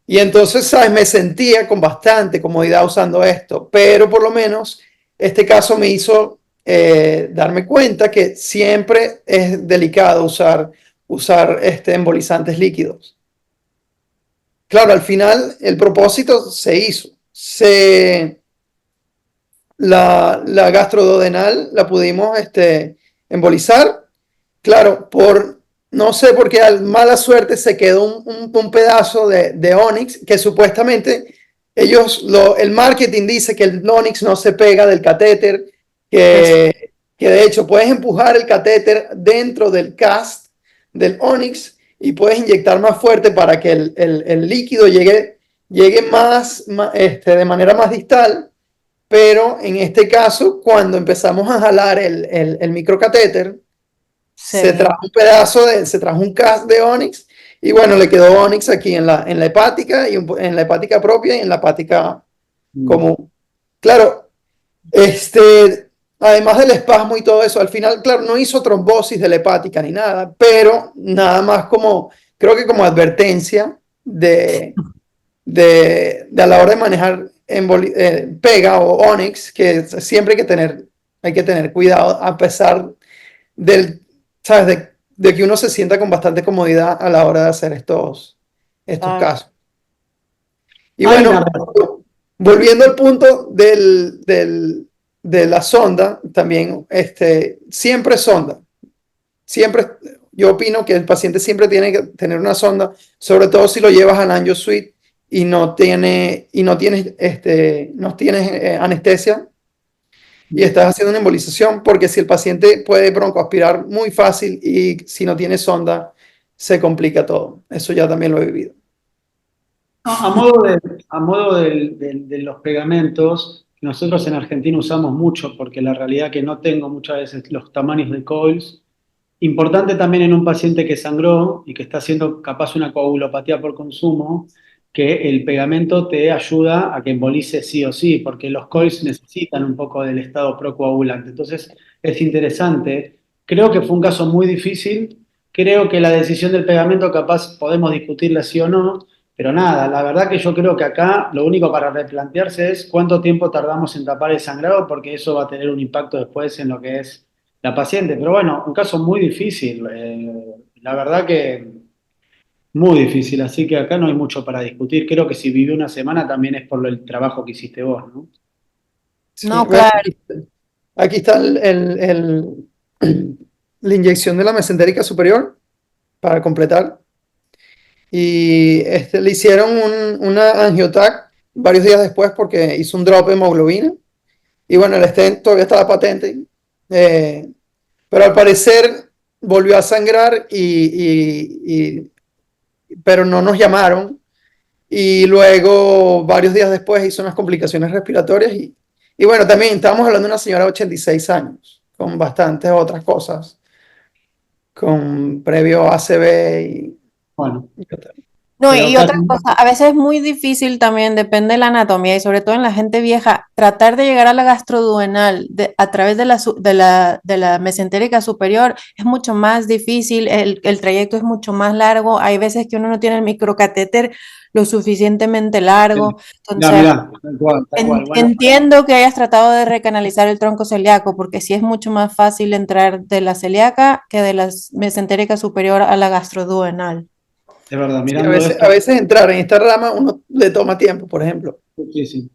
[SPEAKER 5] Y entonces, ¿sabes? Me sentía con bastante comodidad usando esto, pero por lo menos este caso me hizo darme cuenta que siempre es delicado usar embolizantes líquidos. Claro, al final el propósito se hizo. La gastroduodenal la pudimos embolizar. Claro, no sé por qué mala suerte se quedó un pedazo de Onyx que supuestamente el marketing dice que el Onyx no se pega del catéter, que de hecho puedes empujar el catéter dentro del cast del Onyx y puedes inyectar más fuerte para que el líquido llegue de manera más distal, pero en este caso, cuando empezamos a jalar el microcatéter, se trajo un cast de Onyx y bueno, le quedó Onyx aquí en la hepática, y en la hepática propia y en la hepática común. Claro, además del espasmo y todo eso, al final, claro, no hizo trombosis de la hepática ni nada, pero nada más creo que como advertencia a la hora de manejar Pega o Onyx, que siempre hay que tener cuidado a pesar ¿sabes? De que uno se sienta con bastante comodidad a la hora de hacer estos casos. Y
[SPEAKER 3] Hay
[SPEAKER 5] bueno, volviendo al punto de la sonda, también siempre sonda. Siempre, yo opino que el paciente siempre tiene que tener una sonda, sobre todo si lo llevas al angio suite no tienes anestesia y estás haciendo una embolización, porque si el paciente puede broncoaspirar muy fácil y si no tiene sonda, se complica todo. Eso ya también lo he vivido.
[SPEAKER 3] A modo de los pegamentos, nosotros en Argentina usamos mucho, porque la realidad que no tengo muchas veces los tamaños de coils. Importante también en un paciente que sangró y que está haciendo capaz una coagulopatía por consumo, que el pegamento te ayuda a que embolice sí o sí, porque los coils necesitan un poco del estado procoagulante. Entonces es interesante. Creo que fue un caso muy difícil. Creo que la decisión del pegamento capaz podemos discutirla sí o no, pero nada, la verdad que yo creo que acá lo único para replantearse es cuánto tiempo tardamos en tapar el sangrado, porque eso va a tener un impacto después en lo que es la paciente. Pero bueno, un caso muy difícil, la verdad que muy difícil, así que acá no hay mucho para discutir. Creo que si vivió una semana también es por el trabajo que hiciste vos, ¿no?
[SPEAKER 5] Sí,
[SPEAKER 2] No,
[SPEAKER 5] bueno,
[SPEAKER 2] claro.
[SPEAKER 5] aquí está la inyección de la mesentérica superior para completar. Y le hicieron una angiotac varios días después porque hizo un drop de hemoglobina. Y bueno, el stent todavía estaba patente. eh, pero al parecer volvió a sangrar, pero no nos llamaron. Y luego, varios días después, hizo unas complicaciones respiratorias. Y bueno, también estábamos hablando de una señora de 86 años, con bastantes otras cosas, con previo ACV
[SPEAKER 3] Bueno,
[SPEAKER 5] y
[SPEAKER 2] No,
[SPEAKER 3] pero
[SPEAKER 2] y otra
[SPEAKER 3] Katy,
[SPEAKER 2] cosa, a veces es muy difícil también, depende de la anatomía y sobre todo en la gente vieja, tratar de llegar a la gastroduodenal a través de la mesentérica superior es mucho más difícil, el trayecto es mucho más largo, hay veces que uno no tiene el microcatéter lo suficientemente largo,
[SPEAKER 3] mirá,
[SPEAKER 2] entonces
[SPEAKER 3] mirá, tal cual, tal cual. Bueno,
[SPEAKER 2] entiendo que hayas tratado de recanalizar el tronco celíaco, porque sí es mucho más fácil entrar de la celíaca que de la mesentérica superior a la gastroduodenal.
[SPEAKER 3] de verdad,
[SPEAKER 5] Sí,
[SPEAKER 3] mirando
[SPEAKER 5] a
[SPEAKER 3] esto,
[SPEAKER 5] veces entrar en esta rama uno le toma tiempo, por ejemplo.
[SPEAKER 3] sí, sí.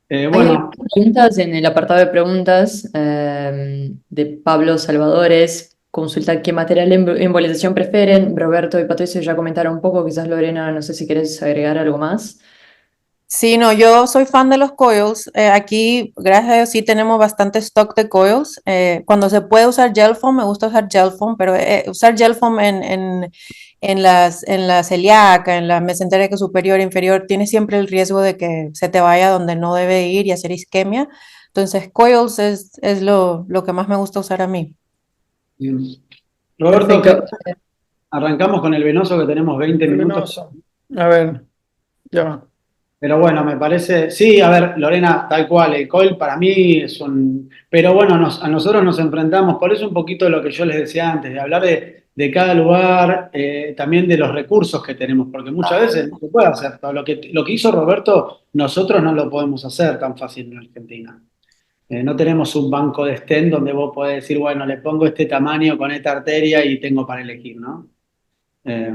[SPEAKER 1] Hay
[SPEAKER 3] Bueno,
[SPEAKER 1] algunas preguntas en el apartado de preguntas de Pablo Salvadores. Consulta qué material de embolización prefieren. Roberto y Patricio ya comentaron un poco, quizás Lorena, no sé si querés agregar algo más.
[SPEAKER 2] Sí, no, yo soy fan de los coils. Aquí, gracias a Dios, sí tenemos bastante stock de coils. Cuando se puede usar gel foam, me gusta usar gel foam, pero usar gel foam en la celíaca, en la mesentérica superior e inferior, tiene siempre el riesgo de que se te vaya donde no debe ir y hacer isquemia. Entonces, coils es lo que más me gusta usar a mí.
[SPEAKER 3] bien. Roberto,
[SPEAKER 1] Perfecto.
[SPEAKER 3] arrancamos con el venoso que tenemos 20 minutos.
[SPEAKER 5] Venoso. A ver, ya va.
[SPEAKER 3] Pero bueno, me parece, sí, a ver, Lorena, tal cual, el COIL para mí es un... Pero bueno, a nosotros nos enfrentamos, por eso un poquito de lo que yo les decía antes, de hablar de cada lugar, también de los recursos que tenemos, porque muchas veces no se puede hacer todo. Lo que hizo Roberto, nosotros no lo podemos hacer tan fácil en Argentina. No tenemos un banco de stent donde vos podés decir, bueno, le pongo este tamaño con esta arteria y tengo para elegir, ¿no? Eh,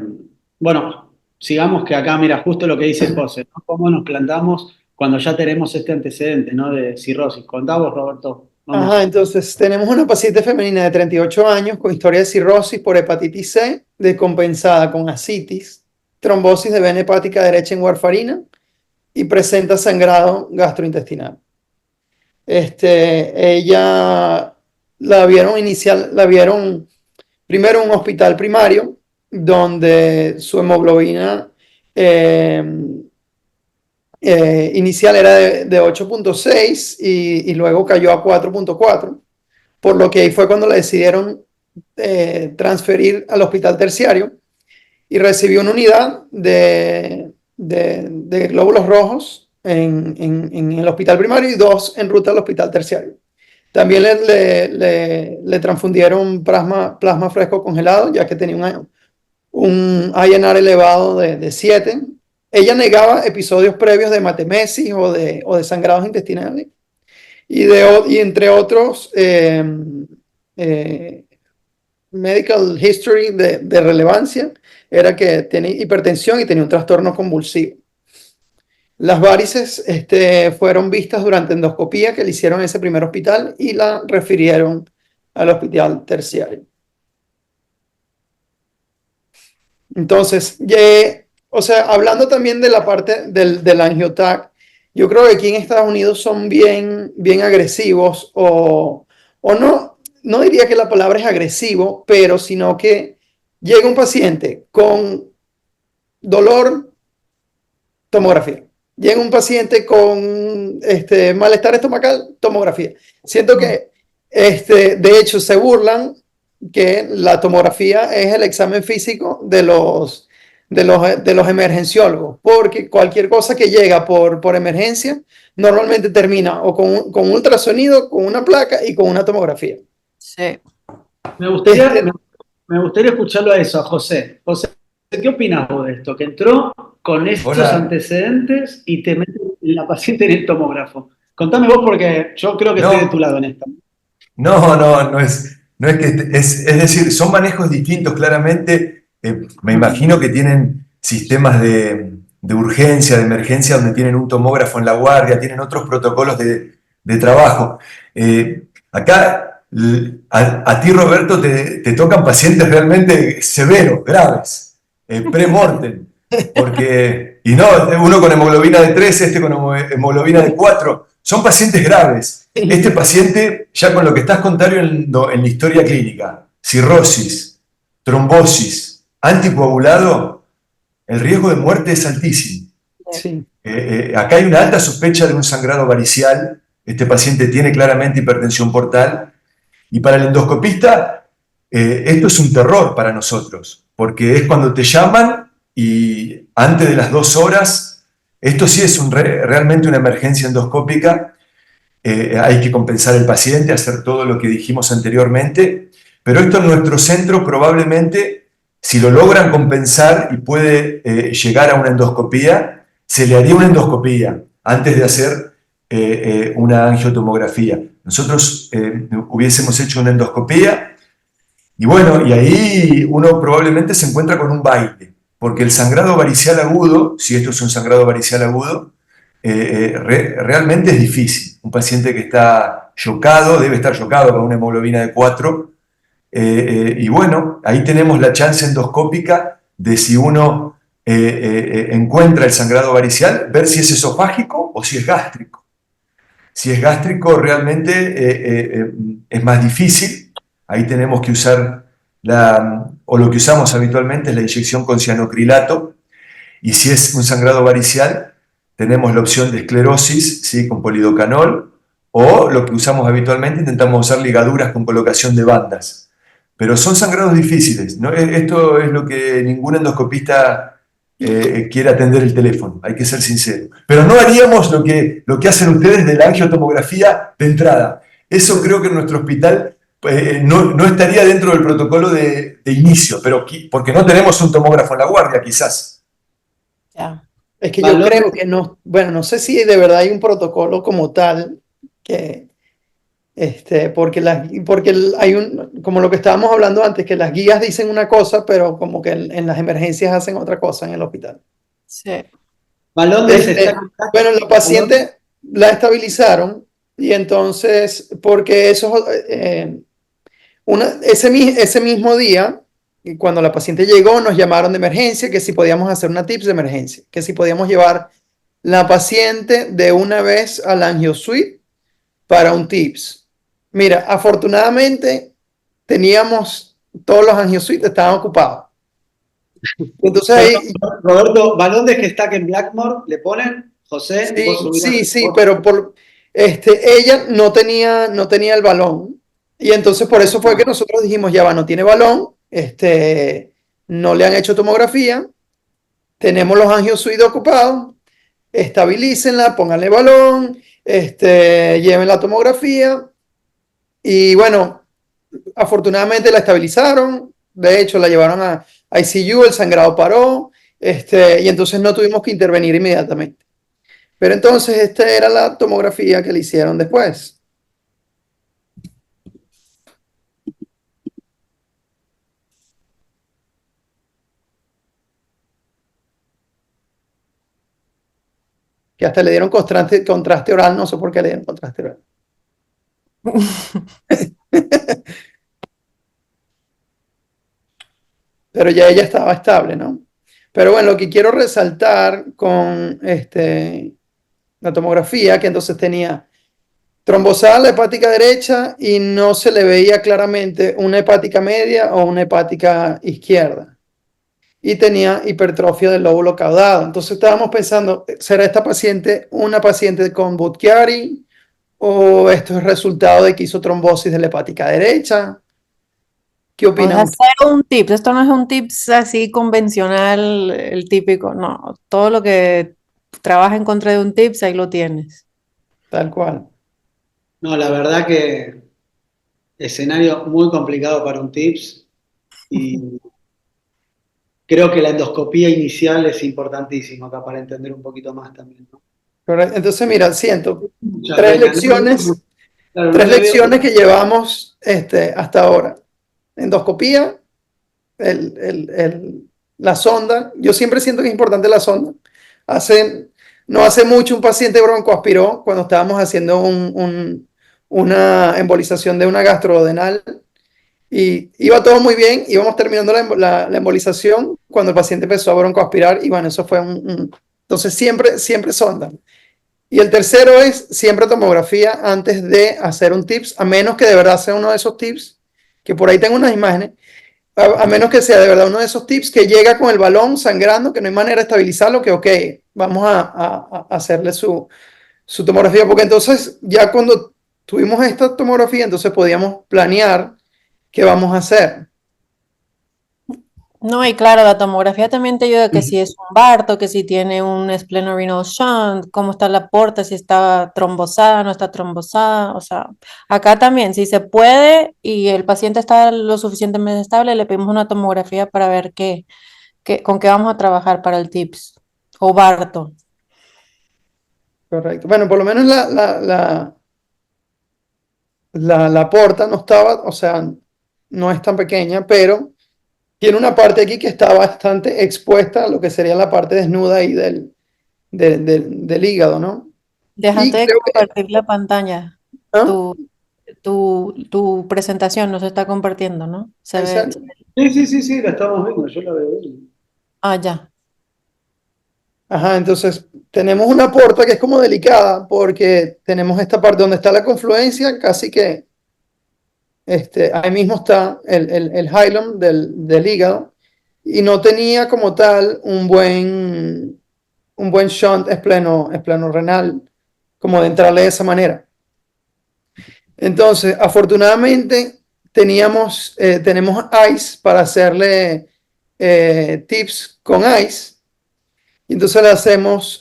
[SPEAKER 3] bueno, sigamos que acá, mira, justo lo que dice José, ¿no? ¿Cómo nos plantamos cuando ya tenemos este antecedente, ¿no? De cirrosis? Contá vos, Roberto.
[SPEAKER 5] Ajá,
[SPEAKER 3] Vamos.
[SPEAKER 5] entonces tenemos una paciente femenina de 38 años con historia de cirrosis por hepatitis C, descompensada con ascitis, trombosis de vena hepática derecha en warfarina y presenta sangrado gastrointestinal. Ella la vieron primero en un hospital primario, donde su hemoglobina eh, inicial era de 8.6 y luego cayó a 4.4, por lo que ahí fue cuando la decidieron transferir al hospital terciario y recibió una unidad de glóbulos rojos en el hospital primario y 2 en ruta al hospital terciario. También le transfundieron plasma fresco congelado, ya que tenía un INR elevado de 7. Ella negaba episodios previos de hematemesis o de sangrados intestinales. Y entre otros, medical history de relevancia, era que tenía hipertensión y tenía un trastorno convulsivo. Las varices fueron vistas durante endoscopía que le hicieron en ese primer hospital y la refirieron al hospital terciario. Entonces, o sea, hablando también de la parte del angiotac, yo creo que aquí en Estados Unidos son bien agresivos o no diría que la palabra es agresivo, pero sino que llega un paciente con dolor, tomografía. Llega un paciente con malestar estomacal, tomografía. Siento que, de hecho, se burlan que la tomografía es el examen físico de los emergenciólogos, porque cualquier cosa que llega por emergencia normalmente termina o con ultrasonido, con una placa y con una tomografía.
[SPEAKER 2] Sí.
[SPEAKER 3] Me gustaría,
[SPEAKER 5] Este,
[SPEAKER 3] me, me gustaría escucharlo a eso, a José. José, ¿qué opinas vos de esto? Que entró con estos
[SPEAKER 4] Hola.
[SPEAKER 3] antecedentes y te mete la paciente en el tomógrafo. Contame vos porque yo creo que estoy de tu
[SPEAKER 4] No,
[SPEAKER 3] lado en esto.
[SPEAKER 4] no es que, es decir, son manejos distintos claramente. Me imagino que tienen sistemas de urgencia, de emergencia, donde tienen un tomógrafo en la guardia, tienen otros protocolos de trabajo. Acá, a ti, Roberto, te tocan pacientes realmente severos, graves, pre-mortem, porque, y no, uno con hemoglobina de 3, este con hemoglobina de 4, son pacientes graves. Este paciente, ya con lo que estás contando en la historia clínica, cirrosis, trombosis, anticoagulado, el riesgo de muerte es altísimo.
[SPEAKER 5] sí,
[SPEAKER 4] Acá hay una alta sospecha de un sangrado varicial. Este paciente tiene claramente hipertensión portal. Y para el endoscopista, esto es un terror para nosotros, porque es cuando te llaman y antes de las 2 horas, esto sí es realmente una emergencia endoscópica. Hay que compensar el paciente, hacer todo lo que dijimos anteriormente, pero esto en nuestro centro probablemente, si lo logran compensar y puede llegar a una endoscopía, se le haría una endoscopía antes de hacer una angiotomografía. Nosotros hubiésemos hecho una endoscopía y bueno, y ahí uno probablemente se encuentra con un baile, porque el sangrado varicial agudo, si esto es un sangrado varicial agudo, realmente es difícil. Un paciente que está chocado, debe estar chocado con una hemoglobina de 4, y bueno, ahí tenemos la chance endoscópica de si uno encuentra el sangrado varicial, ver si es esofágico o si es gástrico. Si es gástrico, realmente es más difícil. Ahí tenemos que usar o lo que usamos habitualmente es la inyección con cianocrilato. Y si es un sangrado varicial, tenemos la opción de esclerosis, ¿sí? Con polidocanol, o lo que usamos habitualmente, intentamos usar ligaduras con colocación de bandas. Pero son sangrados difíciles, ¿no? Esto es lo que ningún endoscopista quiere atender el teléfono, hay que ser sincero. Pero no haríamos lo que hacen ustedes de la angiotomografía de entrada. Eso creo que en nuestro hospital no estaría dentro del protocolo de inicio, pero porque no tenemos un tomógrafo en la guardia, quizás.
[SPEAKER 2] Ya.
[SPEAKER 5] es que yo
[SPEAKER 3] Valor
[SPEAKER 5] creo que no, bueno, no sé si de verdad hay un protocolo como tal que, hay como lo que estábamos hablando antes, que las guías dicen una cosa, pero como que en las emergencias hacen otra cosa en el hospital.
[SPEAKER 2] Sí.
[SPEAKER 3] Balón se está
[SPEAKER 5] Bueno, la paciente la estabilizaron y entonces, porque ese mismo día, y cuando la paciente llegó, nos llamaron de emergencia, que si podíamos hacer una tips de emergencia, que si podíamos llevar la paciente de una vez a la angiosuite para un tips. Mira, afortunadamente teníamos todos los angiosuites, estaban ocupados. Entonces ahí,
[SPEAKER 3] Roberto, balón que está en Blackmore, le ponen, José, vos subirás.
[SPEAKER 5] sí, pero ella no tenía el balón. Y entonces por eso fue que nosotros dijimos, ya va, no tiene balón, no le han hecho tomografía, tenemos los angiosuites ocupados, estabilícenla, pónganle balón, lleven la tomografía. Y bueno, afortunadamente la estabilizaron, de hecho la llevaron a ICU, el sangrado paró, y entonces no tuvimos que intervenir inmediatamente. Pero entonces esta era la tomografía que le hicieron después. Que hasta le dieron contraste oral, no sé por qué le dieron contraste oral. Pero ya ella estaba estable, ¿no? Pero bueno, lo que quiero resaltar con la tomografía, que entonces tenía trombosada la hepática derecha y no se le veía claramente una hepática media o una hepática izquierda. Y tenía hipertrofia del lóbulo caudado. Entonces estábamos pensando, ¿será esta paciente una paciente con Budd-Chiari o esto es resultado de que hizo trombosis de la hepática derecha? ¿Qué
[SPEAKER 2] O sea,
[SPEAKER 5] opinan ustedes?
[SPEAKER 2] cero un tips. Esto no es un tips así convencional, el típico. No, todo lo que trabaja en contra de un tips, ahí lo tienes.
[SPEAKER 5] Tal cual.
[SPEAKER 3] No, la verdad que escenario muy complicado para un TIPS y creo que la endoscopía inicial es importantísima acá para entender un poquito más también, ¿no?
[SPEAKER 5] Correcto. Entonces, mira, siento
[SPEAKER 3] Mucha
[SPEAKER 5] tres
[SPEAKER 3] pena.
[SPEAKER 5] lecciones,
[SPEAKER 3] Claro, no
[SPEAKER 5] tres
[SPEAKER 3] le veo.
[SPEAKER 5] lecciones que llevamos hasta ahora. Endoscopía, la sonda. Yo siempre siento que es importante la sonda. Hace, no hace mucho un paciente broncoaspiró cuando estábamos haciendo una embolización de una gastrodenal y iba todo muy bien, íbamos terminando la embolización cuando el paciente empezó a broncoaspirar y bueno, eso fue entonces siempre sonda. Y el tercero es siempre tomografía antes de hacer un TIPS, a menos que de verdad sea uno de esos TIPS, que por ahí tengo unas imágenes, a menos que sea de verdad uno de esos TIPS que llega con el balón sangrando, que no hay manera de estabilizarlo, que ok, vamos a hacerle su tomografía, porque entonces ya cuando tuvimos esta tomografía, entonces podíamos planear qué vamos a hacer.
[SPEAKER 2] No, y claro, la tomografía también te ayuda que si es un Barto, que si tiene un splenorenal shunt, cómo está la porta, si está trombosada, no está trombosada. O sea, acá también, si se puede y el paciente está lo suficientemente estable, le pedimos una tomografía para ver con qué vamos a trabajar para el TIPS o Barto.
[SPEAKER 5] Correcto. Bueno, por lo menos la porta no estaba, o sea, no es tan pequeña, pero tiene una parte aquí que está bastante expuesta a lo que sería la parte desnuda ahí del hígado, ¿no? Y
[SPEAKER 2] Déjate de
[SPEAKER 5] creo que,
[SPEAKER 2] compartir la pantalla.
[SPEAKER 5] ¿ah?
[SPEAKER 2] Tu, tu presentación no se está compartiendo, ¿no? Se
[SPEAKER 5] Ahí
[SPEAKER 2] ve.
[SPEAKER 5] sale.
[SPEAKER 3] Sí, sí, sí, sí, la estamos viendo, yo la veo bien.
[SPEAKER 2] Ah, ya.
[SPEAKER 5] Ajá, entonces tenemos una porta que es como delicada porque tenemos esta parte donde está la confluencia, casi que ahí mismo está el hilum del hígado y no tenía como tal un buen shunt esplenorenal como de entrarle de esa manera. Entonces, afortunadamente tenemos ICE para hacerle tips con ICE. Y entonces le hacemos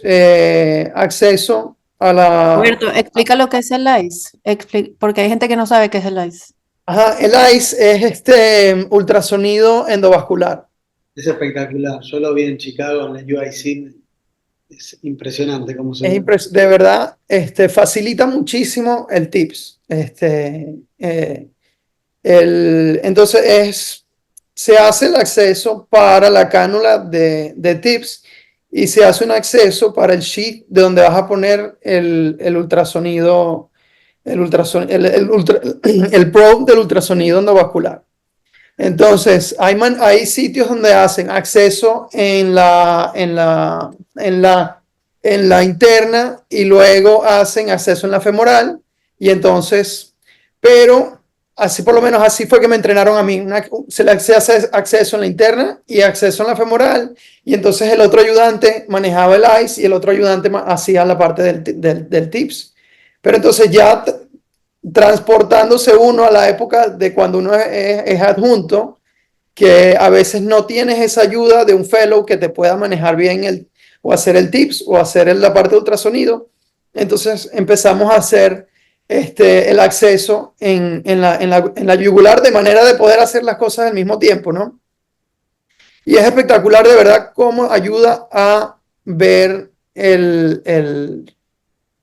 [SPEAKER 5] acceso a
[SPEAKER 2] Roberto, explica lo que es el ICE, porque hay gente que no sabe qué es el ICE.
[SPEAKER 5] Ajá, el ICE es ultrasonido endovascular.
[SPEAKER 3] Es espectacular. Yo lo vi en Chicago, en la UIC. Es impresionante cómo se
[SPEAKER 5] Es
[SPEAKER 3] ve.
[SPEAKER 5] de verdad, facilita muchísimo el TIPS. Entonces se hace el acceso para la cánula de TIPS y se hace un acceso para el sheath de donde vas a poner el ultrasonido, el probe del ultrasonido endovascular. Entonces, hay sitios donde hacen acceso en la interna y luego hacen acceso en la femoral. Y entonces, pero así por lo menos así fue que me entrenaron a mí. Se hace acceso en la interna y acceso en la femoral. Y entonces el otro ayudante manejaba el ICE y el otro ayudante hacía la parte del TIPS. Pero entonces ya transportándose uno a la época de cuando uno es adjunto, que a veces no tienes esa ayuda de un fellow que te pueda manejar bien o hacer el tips o hacer la parte de ultrasonido. Entonces empezamos a hacer el acceso en la yugular de manera de poder hacer las cosas al mismo tiempo, ¿no? Y es espectacular de verdad cómo ayuda a ver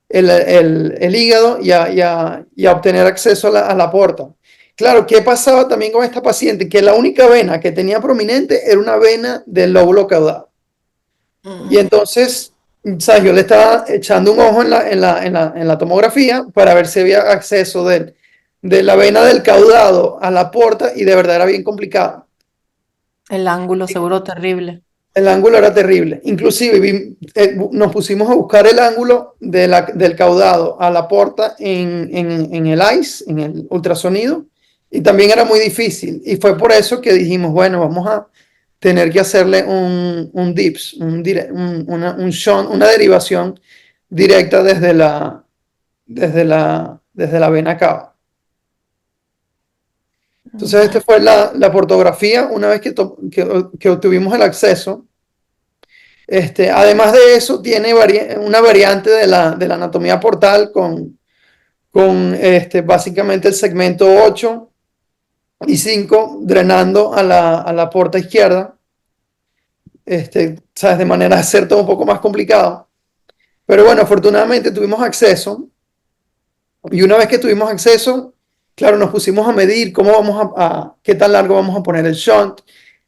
[SPEAKER 5] el hígado y a obtener acceso a la porta. Claro, ¿qué pasaba también con esta paciente? Que la única vena que tenía prominente era una vena del lóbulo caudado. Y entonces, ¿sabes? Yo le estaba echando un ojo en la tomografía para ver si había acceso de la vena del caudado a la porta y de verdad era bien complicado.
[SPEAKER 2] El ángulo seguro terrible.
[SPEAKER 5] El ángulo era terrible. Inclusive nos pusimos a buscar el ángulo del caudado a la porta en el ICE, en el ultrasonido, y también era muy difícil. Y fue por eso que dijimos, bueno, vamos a tener que hacerle un DIPS, un shunt, una derivación directa desde la vena cava. Entonces, esta fue la portografía una vez que obtuvimos el acceso. Además de eso, tiene una variante de la anatomía portal con básicamente el segmento 8 y 5 drenando a la puerta izquierda, ¿sabes? De manera de hacer todo un poco más complicado. Pero bueno, afortunadamente tuvimos acceso, y una vez que tuvimos acceso, claro, nos pusimos a medir qué tan largo vamos a poner el shunt.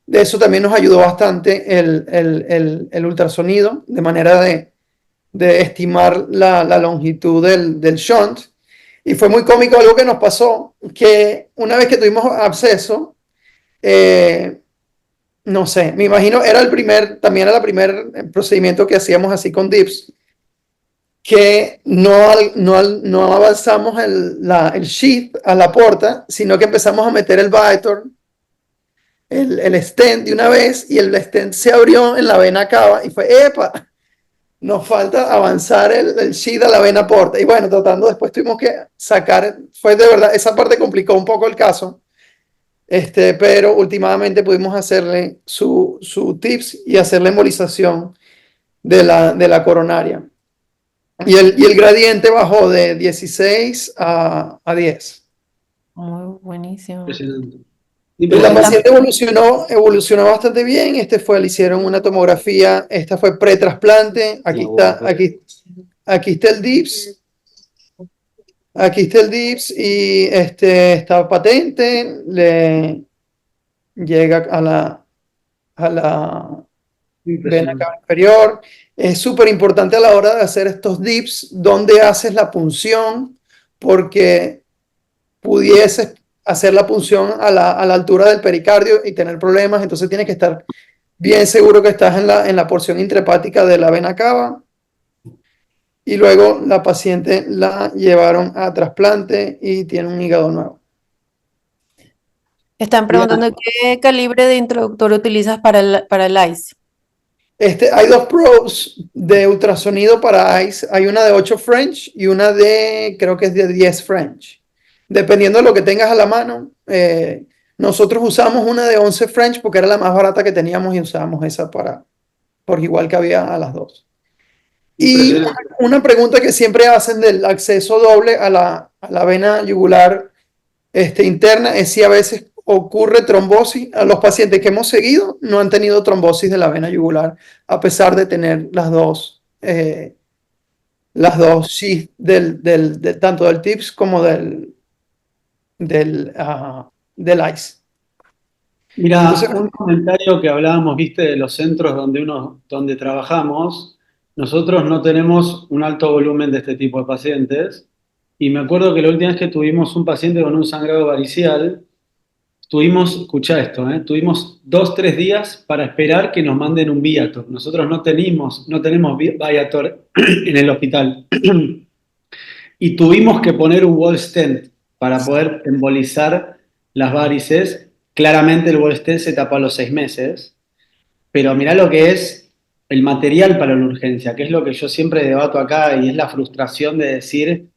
[SPEAKER 5] De eso también nos ayudó bastante el ultrasonido, de manera de estimar la longitud del shunt. Y fue muy cómico algo que nos pasó, que una vez que tuvimos acceso, no sé, me imagino, también era el primer procedimiento que hacíamos así con DIPS, que no avanzamos el sheath a la porta, sino que empezamos a meter el Viator, el stent de una vez, y el stent se abrió en la vena cava y fue, ¡epa! Nos falta avanzar el sheath a la vena porta. Y bueno, después tuvimos que sacar, fue de verdad, esa parte complicó un poco el caso, pero últimamente pudimos hacerle su TIPS y hacer la embolización de la coronaria. Y el gradiente bajó de 16 a 10.
[SPEAKER 2] Muy buenísimo.
[SPEAKER 3] Impresionante.
[SPEAKER 5] La paciente evolucionó bastante bien. Le hicieron una tomografía. Esta fue pre-trasplante. Aquí está el DIPS. Aquí está el DIPS y está patente. Le llega a la vena cava inferior. Es súper importante a la hora de hacer estos DIPS dónde haces la punción, porque pudieses hacer la punción a la altura del pericardio y tener problemas. Entonces tienes que estar bien seguro que estás en la porción intrahepática de la vena cava. Y luego la paciente la llevaron a trasplante y tiene un hígado nuevo.
[SPEAKER 2] Están preguntando qué calibre de introductor utilizas para el ICE.
[SPEAKER 5] Hay dos probes de ultrasonido para ICE. Hay una de 8 French y una creo que es de 10 French. Dependiendo de lo que tengas a la mano. Nosotros usamos una de 11 French porque era la más barata que teníamos y usábamos esa porque igual que había a las dos. Y una pregunta que siempre hacen del acceso doble a la vena yugular interna es si a veces ocurre trombosis. A los pacientes que hemos seguido no han tenido trombosis de la vena yugular, a pesar de tener las dos sheaths tanto del TIPS como del ICE.
[SPEAKER 3] Mira,
[SPEAKER 5] Entonces,
[SPEAKER 3] un comentario que hablábamos, viste, de los centros donde trabajamos. Nosotros no tenemos un alto volumen de este tipo de pacientes. Y me acuerdo que la última vez que tuvimos un paciente con un sangrado varicial, escuchá esto, tuvimos 2-3 días para esperar que nos manden un Viator. Nosotros no tenemos Viator en el hospital. Y tuvimos que poner un wall stent para poder embolizar las varices. Claramente el wall stent se tapó a los 6 meses. Pero mirá lo que es el material para la urgencia, que es lo que yo siempre debato acá, y es la frustración de decir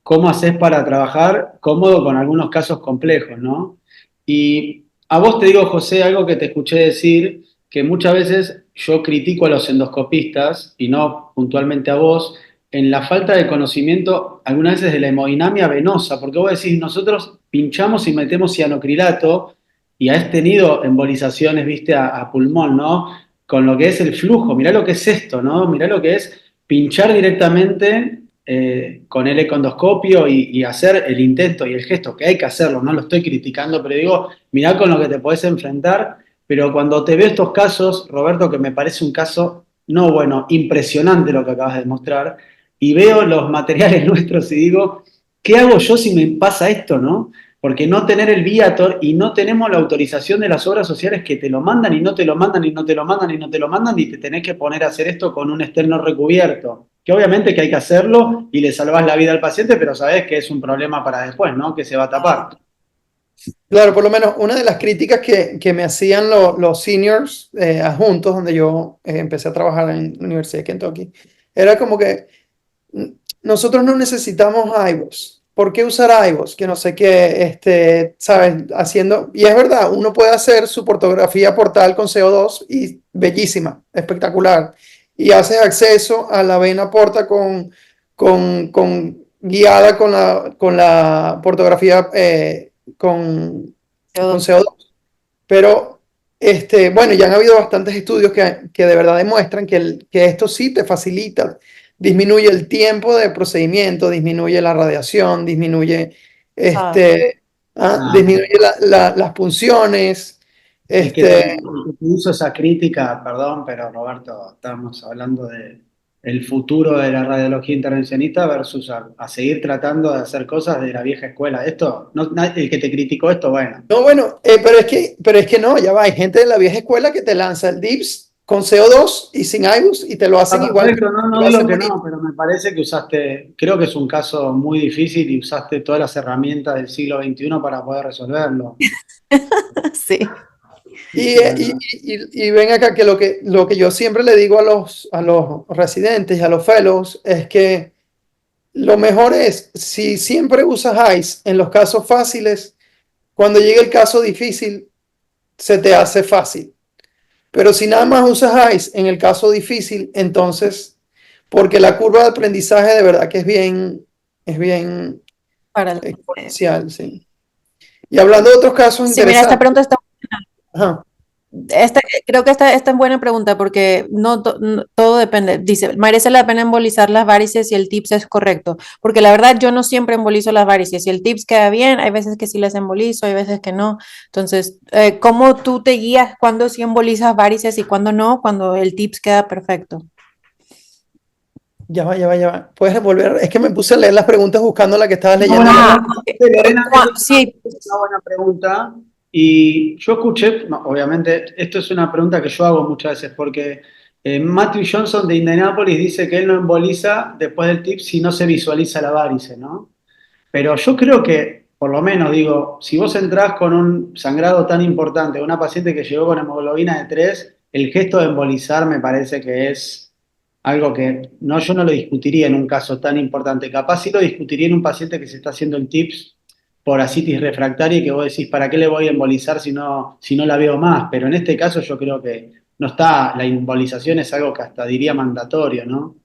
[SPEAKER 3] cómo haces para trabajar cómodo con algunos casos complejos, ¿no? Y a vos te digo, José, algo que te escuché decir, que muchas veces yo critico a los endoscopistas, y no puntualmente a vos, en la falta de conocimiento algunas veces de la hemodinamia venosa, porque vos decís, nosotros pinchamos y metemos cianocrilato, y has tenido embolizaciones, viste, a pulmón, ¿no? Con lo que es el flujo, mirá lo que es esto, ¿no? Mirá lo que es pinchar directamente con el econdoscopio y hacer el intento y el gesto, que hay que hacerlo, no lo estoy criticando, pero digo, mirá con lo que te podés enfrentar. Pero cuando te veo estos casos, Roberto, que me parece un caso, no bueno, impresionante lo que acabas de mostrar, y veo los materiales nuestros y digo, ¿qué hago yo si me pasa esto, no? porque no tener el Viator y no tenemos la autorización de las obras sociales que te lo mandan y no te lo mandan y no te lo mandan y no te lo mandan y te tenés que poner a hacer esto con un externo recubierto. Que obviamente que hay que hacerlo y le salvás la vida al paciente, pero sabés que es un problema para después, ¿no? Que se va a tapar.
[SPEAKER 5] Claro, por lo menos una de las críticas que me hacían los seniors adjuntos, donde yo empecé a trabajar en la Universidad de Kentucky, era como que nosotros no necesitamos iVoox. ¿Por qué usar iVoox? Que no sé qué, ¿sabes? Haciendo, y es verdad, uno puede hacer su portografía portal con CO2 y bellísima, espectacular. Y haces acceso a la vena porta guiada con la portografía con
[SPEAKER 2] CO2.
[SPEAKER 5] CO2. Pero, bueno, ya han habido bastantes estudios que de verdad demuestran que esto sí te facilita, disminuye el tiempo de procedimiento, disminuye la radiación, disminuye, disminuye las punciones.
[SPEAKER 3] El que te hizo esa crítica, perdón, pero Roberto, estamos hablando de el futuro de la radiología intervencionista versus a seguir tratando de hacer cosas de la vieja escuela. Esto, no, el que te criticó esto, bueno.
[SPEAKER 5] No, bueno, pero es que no, ya va, hay gente de la vieja escuela que te lanza el DIPS con CO2 y sin iBus y te lo hacen igual.
[SPEAKER 3] Perfecto, no digo que no, pero me parece que usaste, creo que es un caso muy difícil y usaste todas las herramientas del siglo XXI para poder resolverlo.
[SPEAKER 2] Sí.
[SPEAKER 5] Y ven acá que lo que yo siempre le digo a los residentes y a los fellows es que lo mejor es, si siempre usas ICE en los casos fáciles, cuando llegue el caso difícil, se te hace fácil. Pero si nada más usas ICE en el caso difícil, entonces, porque la curva de aprendizaje de verdad que es bien
[SPEAKER 2] Para
[SPEAKER 5] exponencial, sí. Y hablando de otros casos
[SPEAKER 2] sí, mira, esta
[SPEAKER 5] interesantes.
[SPEAKER 2] pregunta está.
[SPEAKER 5] Ajá.
[SPEAKER 2] Creo que esta es buena pregunta porque no, todo depende. Dice, ¿merece la pena embolizar las varices si el tips es correcto? Porque la verdad yo no siempre embolizo las varices. Si el tips queda bien, hay veces que sí las embolizo, hay veces que no. Entonces, ¿cómo tú te guías cuando sí embolizas varices y cuando no, cuando el tips queda perfecto?
[SPEAKER 5] Ya va. Puedes volver. Es que me puse a leer las preguntas buscando la que estabas leyendo.
[SPEAKER 3] Lorena,
[SPEAKER 2] Sí.
[SPEAKER 3] es una buena pregunta. Y yo escuché, no, obviamente, esto es una pregunta que yo hago muchas veces, porque Matthew Johnson de Indianapolis dice que él no emboliza después del tip si no se visualiza la varice, ¿no? Pero yo creo que, por lo menos, digo, si vos entrás con un sangrado tan importante, una paciente que llegó con hemoglobina de 3, el gesto de embolizar me parece que es algo que no, yo no lo discutiría en un caso tan importante. Capaz sí lo discutiría en un paciente que se está haciendo el TIPS por asitis refractaria y que vos decís, ¿para qué le voy a embolizar si no la veo más? Pero en este caso yo creo que no está, la embolización es algo que hasta diría mandatorio, ¿no?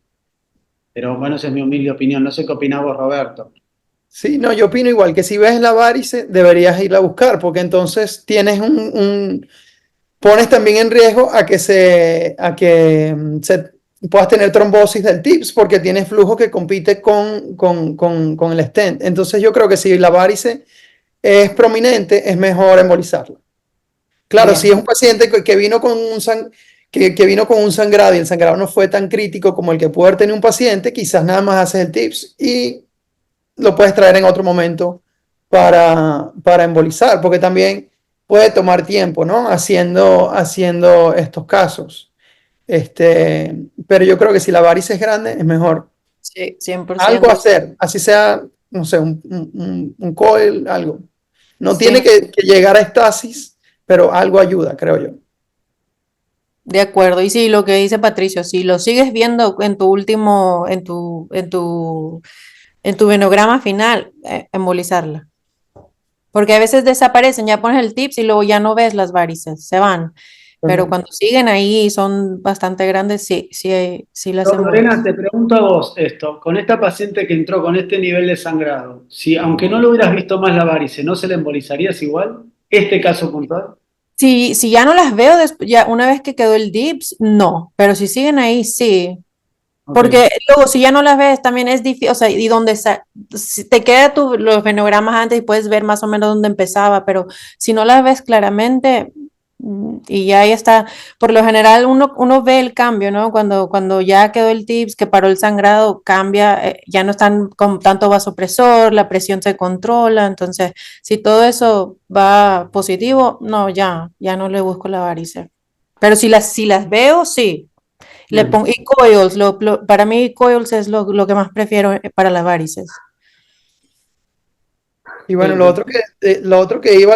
[SPEAKER 3] Pero bueno, esa es mi humilde opinión. No sé qué opinás vos, Roberto.
[SPEAKER 5] Sí, no, yo opino igual que si ves la varice deberías ir a buscar porque entonces tienes pones también en riesgo a que se puedas tener trombosis del TIPS porque tienes flujo que compite con el stent. Entonces yo creo que si la varice es prominente, es mejor embolizarla. Claro,
[SPEAKER 2] Bien.
[SPEAKER 5] si es un paciente que vino con que vino con un sangrado y el sangrado no fue tan crítico como el que puede haber tenido un paciente, quizás nada más haces el TIPS y lo puedes traer en otro momento para embolizar, porque también puede tomar tiempo, ¿no? Haciendo estos casos. Pero yo creo que si la varice es grande, es mejor
[SPEAKER 2] Sí, 100%.
[SPEAKER 5] algo hacer, así sea, no sé, un coil, algo. No
[SPEAKER 2] Sí.
[SPEAKER 5] tiene que llegar a estasis, pero algo ayuda, creo yo.
[SPEAKER 2] De acuerdo. Y sí, lo que dice Patricio, si lo sigues viendo en tu último, en tu venograma final, embolizarla. Porque a veces desaparecen, ya pones el tips y luego ya no ves las varices, se van. Pero cuando siguen ahí y son bastante grandes, sí las
[SPEAKER 3] Lorena,
[SPEAKER 2] embolizan.
[SPEAKER 3] te pregunto a vos esto, con esta paciente que entró con este nivel de sangrado, si aunque no lo hubieras visto más la varice, ¿no se le embolizarías igual? Este caso puntual.
[SPEAKER 2] Si ya no las veo, ya una vez que quedó el dips, no. Pero si siguen ahí, sí.
[SPEAKER 3] Ok.
[SPEAKER 2] Porque luego, si ya no las ves, también es difícil, o sea, y donde si te queda los fenogramas antes y puedes ver más o menos dónde empezaba, pero si no las ves claramente, Y ya ahí está. Por lo general uno ve el cambio, ¿no? Cuando ya quedó el TIPS, que paró el sangrado, cambia, ya no están con tanto vasopresor, la presión se controla. Entonces, si todo eso va positivo, no, ya no le busco la varice. Pero si las veo, sí. Le
[SPEAKER 3] Bien.
[SPEAKER 2] pongo, y coils, para mí coils es lo que más prefiero para las varices.
[SPEAKER 5] Y bueno, lo otro que iba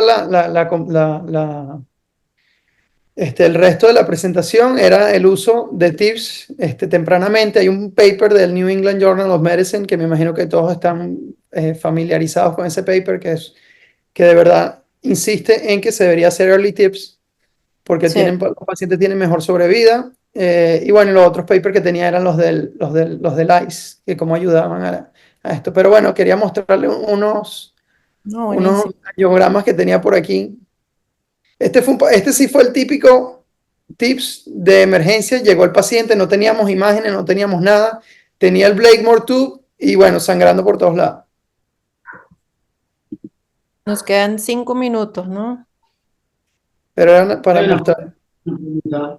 [SPEAKER 5] el resto de la presentación era el uso de TIPS tempranamente. Hay un paper del New England Journal of Medicine que me imagino que todos están familiarizados con ese paper, que de verdad insiste en que se debería hacer early TIPS porque
[SPEAKER 2] Sí.
[SPEAKER 5] los pacientes tienen mejor sobrevida. Y bueno, los otros papers que tenía eran los del ICE, que cómo ayudaban a esto. Pero bueno, quería mostrarle unos
[SPEAKER 2] No, buenísimo.
[SPEAKER 5] angiogramas que tenía por aquí. Este sí fue el típico TIPS de emergencia. Llegó el paciente, no teníamos imágenes, no teníamos nada. Tenía el Blakemore tube y bueno, sangrando por todos lados.
[SPEAKER 2] Nos quedan 5 minutos, ¿no?
[SPEAKER 5] Pero era para
[SPEAKER 3] Bueno,
[SPEAKER 5] mostrar.
[SPEAKER 3] una pregunta.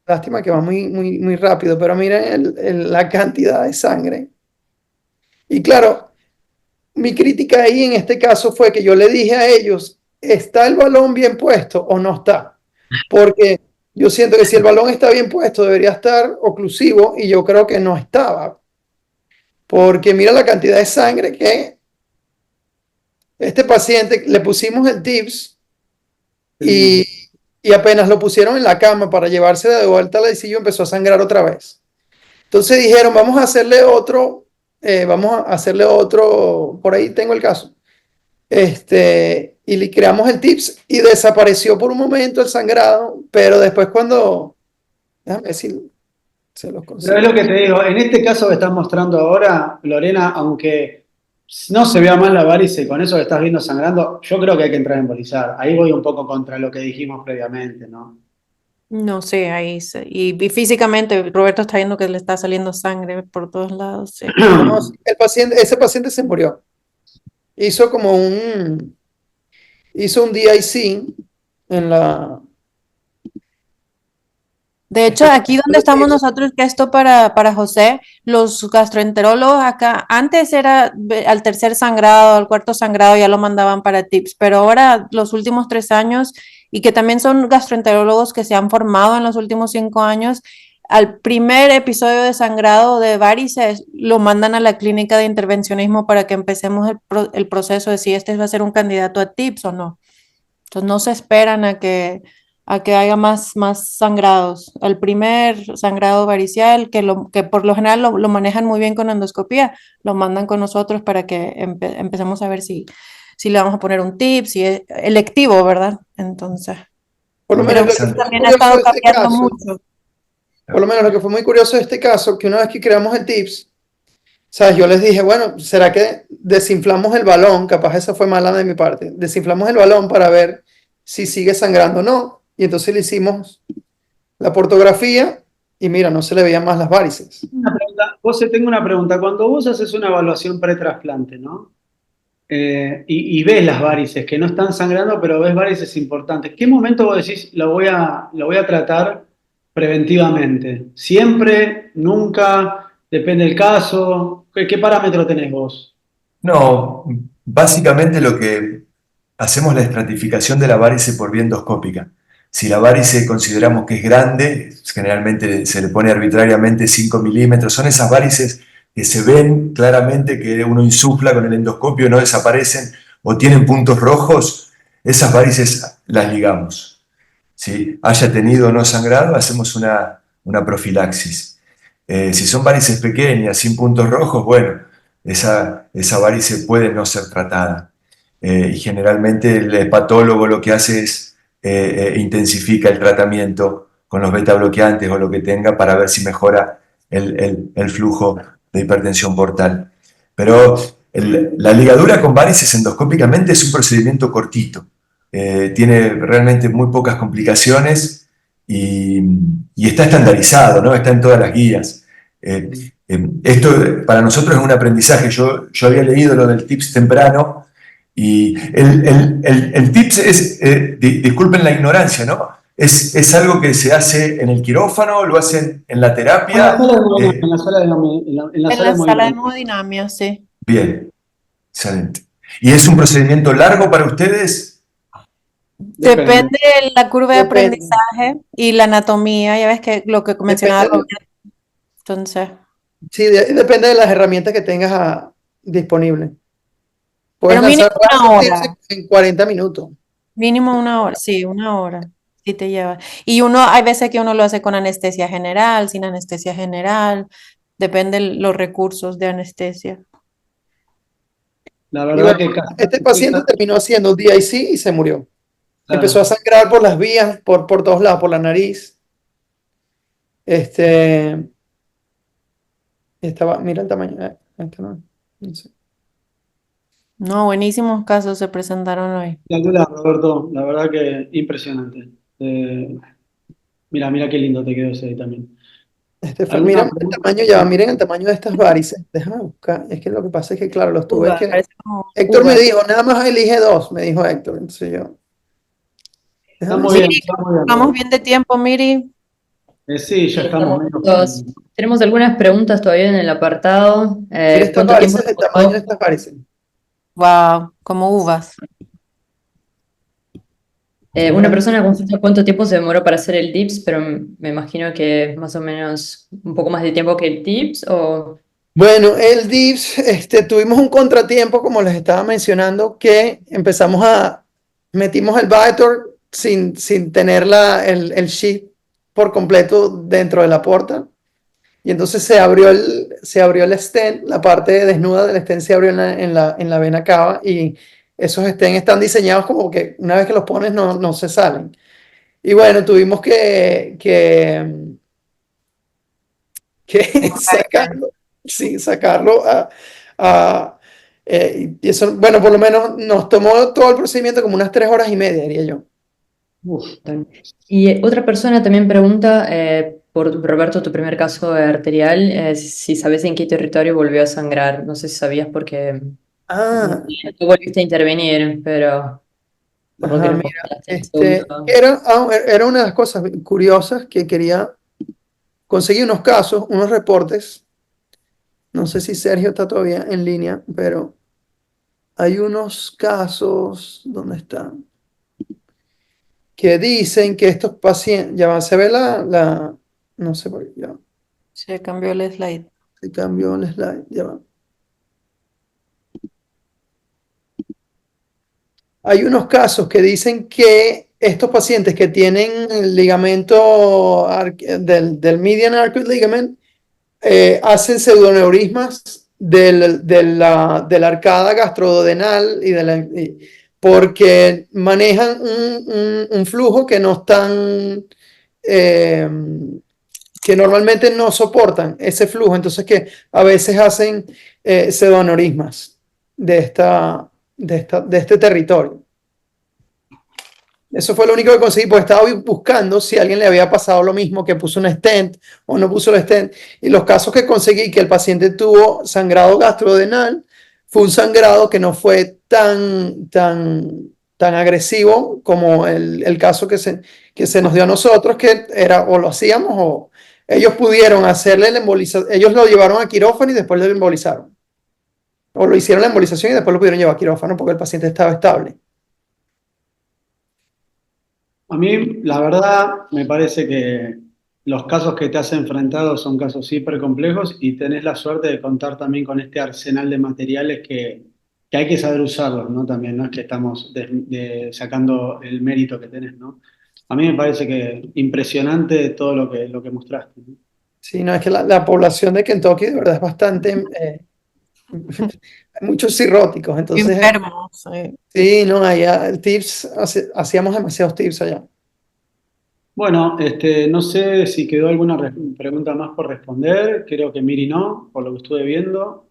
[SPEAKER 5] Lástima que va muy rápido, pero miren la cantidad de sangre. Y claro, mi crítica ahí en este caso fue que yo le dije a ellos, ¿está el balón bien puesto o no está? Porque yo siento que si el balón está bien puesto debería estar oclusivo y yo creo que no estaba. Porque mira la cantidad de sangre que este paciente le pusimos el TIPS y, y apenas lo pusieron en la cama para llevarse de vuelta al ICU empezó a sangrar otra vez. Entonces dijeron, vamos a hacerle otro, por ahí tengo el caso. Y le creamos el TIPS y desapareció por un momento el sangrado, pero después déjame decir, se los
[SPEAKER 3] Pero
[SPEAKER 5] consigo.
[SPEAKER 3] es lo que te digo, en este caso que estás mostrando ahora, Lorena, aunque no se vea mal la varice, con eso que estás viendo sangrando, yo creo que hay que entrar a embolizar. Ahí voy un poco contra lo que dijimos previamente, ¿no?
[SPEAKER 2] No sé, y físicamente Roberto está viendo que le está saliendo sangre por todos lados. Sí.
[SPEAKER 5] No, ese paciente se murió. Hizo un DIC en la...
[SPEAKER 2] De hecho, aquí donde estamos nosotros, que esto para José, los gastroenterólogos acá, antes era al tercer sangrado, al cuarto sangrado, ya lo mandaban para TIPS, pero ahora los últimos 3 años, y que también son gastroenterólogos que se han formado en los últimos 5 años, al primer episodio de sangrado de varices, lo mandan a la clínica de intervencionismo para que empecemos el proceso de si este va a ser un candidato a TIPS o no. Entonces no se esperan a que haya más sangrados. El primer sangrado varicial, que por lo general lo manejan muy bien con endoscopía, lo mandan con nosotros para que empecemos a ver si le vamos a poner un tip, si es electivo, ¿verdad? Entonces,
[SPEAKER 5] Por lo
[SPEAKER 4] Muy
[SPEAKER 5] menos lo que
[SPEAKER 4] interesante.
[SPEAKER 5] fue
[SPEAKER 2] también ha
[SPEAKER 5] curioso
[SPEAKER 2] estado
[SPEAKER 5] de este
[SPEAKER 2] cambiando
[SPEAKER 5] caso,
[SPEAKER 2] mucho.
[SPEAKER 5] por lo menos lo que fue muy curioso de este caso, que una vez que creamos el TIPS, ¿sabes? Yo les dije, bueno, ¿será que desinflamos el balón? Capaz esa fue mala de mi parte. Desinflamos el balón para ver si sigue sangrando o no. Y entonces le hicimos la portografía y mira, no se le veían más las varices.
[SPEAKER 3] José, tengo una pregunta. Cuando vos haces una evaluación pre-trasplante, ¿no? Y ves las varices que no están sangrando, pero ves varices importantes, ¿qué momento vos decís lo voy a tratar preventivamente? ¿Siempre? ¿Nunca? ¿Depende del caso? ¿Qué parámetro tenés vos?
[SPEAKER 4] No, básicamente lo que hacemos la estratificación de la varice por vía endoscópica. Si la varice consideramos que es grande, generalmente se le pone arbitrariamente 5 milímetros, son esas varices que se ven claramente que uno insufla con el endoscopio, no desaparecen o tienen puntos rojos, esas varices las ligamos. ¿Sí? Haya tenido o no sangrado, hacemos una profilaxis. Si son varices pequeñas, sin puntos rojos, bueno, esa varice puede no ser tratada. Y generalmente el hepatólogo lo que hace es intensifica el tratamiento con los beta bloqueantes o lo que tenga para ver si mejora el flujo de hipertensión portal. Pero la ligadura con varices endoscópicamente es un procedimiento cortito. Tiene realmente muy pocas complicaciones y está estandarizado, ¿no? Está en todas las guías. Esto para nosotros es un aprendizaje. Yo había leído lo del TIPS temprano Y el TIPS es, disculpen la ignorancia, ¿no? Es algo que se hace en el quirófano, lo hacen en la terapia.
[SPEAKER 3] En la sala de, en la
[SPEAKER 2] En
[SPEAKER 3] sala
[SPEAKER 2] la
[SPEAKER 3] de
[SPEAKER 2] sala de
[SPEAKER 3] movimiento.
[SPEAKER 2] hemodinamia, sí.
[SPEAKER 4] Bien, excelente. ¿Y es un procedimiento largo para ustedes?
[SPEAKER 3] Depende.
[SPEAKER 2] Depende de la curva de
[SPEAKER 5] Depende.
[SPEAKER 2] aprendizaje y la anatomía, ya ves que lo que mencionaba
[SPEAKER 5] Depende,
[SPEAKER 2] Roberto. Entonces,
[SPEAKER 5] sí, depende de las herramientas que tengas disponibles. Puedes
[SPEAKER 2] pero mínimo
[SPEAKER 5] lanzar varios
[SPEAKER 2] una
[SPEAKER 5] tips
[SPEAKER 2] hora,
[SPEAKER 5] en 40 minutos.
[SPEAKER 2] mínimo una hora, sí, una hora, sí te lleva. Y uno, hay veces que uno lo hace con anestesia general, sin anestesia general, depende los recursos de anestesia.
[SPEAKER 3] La
[SPEAKER 5] Y
[SPEAKER 3] verdad
[SPEAKER 5] bueno,
[SPEAKER 3] que casi,
[SPEAKER 5] este paciente terminó haciendo DIC y se murió. Empezó a
[SPEAKER 3] claro.
[SPEAKER 5] sangrar por las vías, por todos lados, por la nariz. Este, estaba, mira el tamaño. No sé.
[SPEAKER 2] No, buenísimos casos se presentaron hoy.
[SPEAKER 3] Calcula, Roberto, la verdad que impresionante. Mira, mira qué lindo te quedó ese ahí también. ¿Alguna
[SPEAKER 5] Miren el
[SPEAKER 3] pregunta?
[SPEAKER 5] tamaño, ya, miren el tamaño de estas varices. Déjame buscar. Es que lo que pasa es que, claro, los tuve
[SPEAKER 2] Uva,
[SPEAKER 5] que.
[SPEAKER 2] parece como
[SPEAKER 5] Héctor me
[SPEAKER 2] uva.
[SPEAKER 5] dijo, nada más elige dos, me dijo Héctor. Entonces yo,
[SPEAKER 3] Está
[SPEAKER 5] déjame
[SPEAKER 3] muy
[SPEAKER 5] decir.
[SPEAKER 3] bien,
[SPEAKER 2] Miri,
[SPEAKER 3] está muy bien,
[SPEAKER 2] vamos
[SPEAKER 3] Roberto.
[SPEAKER 2] bien de tiempo, Miri.
[SPEAKER 3] Sí, ya
[SPEAKER 1] Sí,
[SPEAKER 3] estamos
[SPEAKER 1] estamos
[SPEAKER 3] medio.
[SPEAKER 1] todos. Tenemos algunas preguntas todavía en el apartado.
[SPEAKER 5] Mira estas
[SPEAKER 1] ¿Cuánto tiempo
[SPEAKER 5] varices, el tamaño de
[SPEAKER 1] demoró?
[SPEAKER 5] estas varices.
[SPEAKER 2] Wow, como uvas.
[SPEAKER 1] Una persona consulta cuánto tiempo se demoró para hacer el DIPS, pero me imagino que más o menos un poco más de tiempo que el TIPS o...
[SPEAKER 5] Bueno, el DIPS, tuvimos un contratiempo, como les estaba mencionando, que metimos el Viator sin tener el sheet por completo dentro de la porta. Y entonces se abrió el stent, la parte desnuda del stent se abrió en la vena cava y esos stents están diseñados como que una vez que los pones no se salen. Y bueno, tuvimos que sacarlo, sí, sacarlo y eso, bueno, por lo menos nos tomó todo el procedimiento como unas 3 horas y media, diría yo.
[SPEAKER 3] Uf,
[SPEAKER 1] Y otra persona también pregunta por Roberto, tu primer caso arterial, si sabes en qué territorio volvió a sangrar. No sé si sabías porque
[SPEAKER 5] Ah,
[SPEAKER 1] tú volviste a intervenir, pero por lo que
[SPEAKER 5] ajá,
[SPEAKER 1] me
[SPEAKER 5] mira,
[SPEAKER 1] contaste el segundo.
[SPEAKER 5] era una de las cosas curiosas que quería conseguir unos casos, unos reportes. No sé si Sergio está todavía en línea, pero hay unos casos, ¿dónde están? Que dicen que estos pacientes, ya va, se ve no sé por qué, ya,
[SPEAKER 2] Se cambió el slide.
[SPEAKER 5] se cambió el slide, ya va. Hay unos casos que dicen que estos pacientes que tienen el ligamento del median arcuate ligament hacen pseudoneurismas de la arcada gastroduodenal porque manejan un flujo que no están, eh, que normalmente no soportan ese flujo, entonces que a veces hacen pseudoneurismas de este territorio. Eso fue lo único que conseguí, porque estaba buscando si a alguien le había pasado lo mismo, que puso un stent o no puso el stent. Y los casos que conseguí que el paciente tuvo sangrado gastrodenal, fue un sangrado que no fue tan agresivo como el caso que se nos dio a nosotros, que era o lo hacíamos o ellos pudieron hacerle la embolización. Ellos lo llevaron a quirófano y después lo embolizaron. O lo hicieron la embolización y después lo pudieron llevar a quirófano porque el paciente estaba estable.
[SPEAKER 3] a mí, la verdad, me parece que los casos que te has enfrentado son casos hiper complejos y tenés la suerte de contar también con este arsenal de materiales que hay que saber usarlos, ¿no? También no es que estamos sacando el mérito que tenés, ¿no? A mí me parece que impresionante todo lo que mostraste, ¿no?
[SPEAKER 5] Sí, no, es que la población de Kentucky de verdad es bastante, hay muchos cirróticos, entonces,
[SPEAKER 2] Enfermos.
[SPEAKER 5] sí, no, allá hacíamos demasiados tips allá.
[SPEAKER 3] Bueno, no sé si quedó alguna pregunta más por responder. Creo que Miri no, por lo que estuve viendo.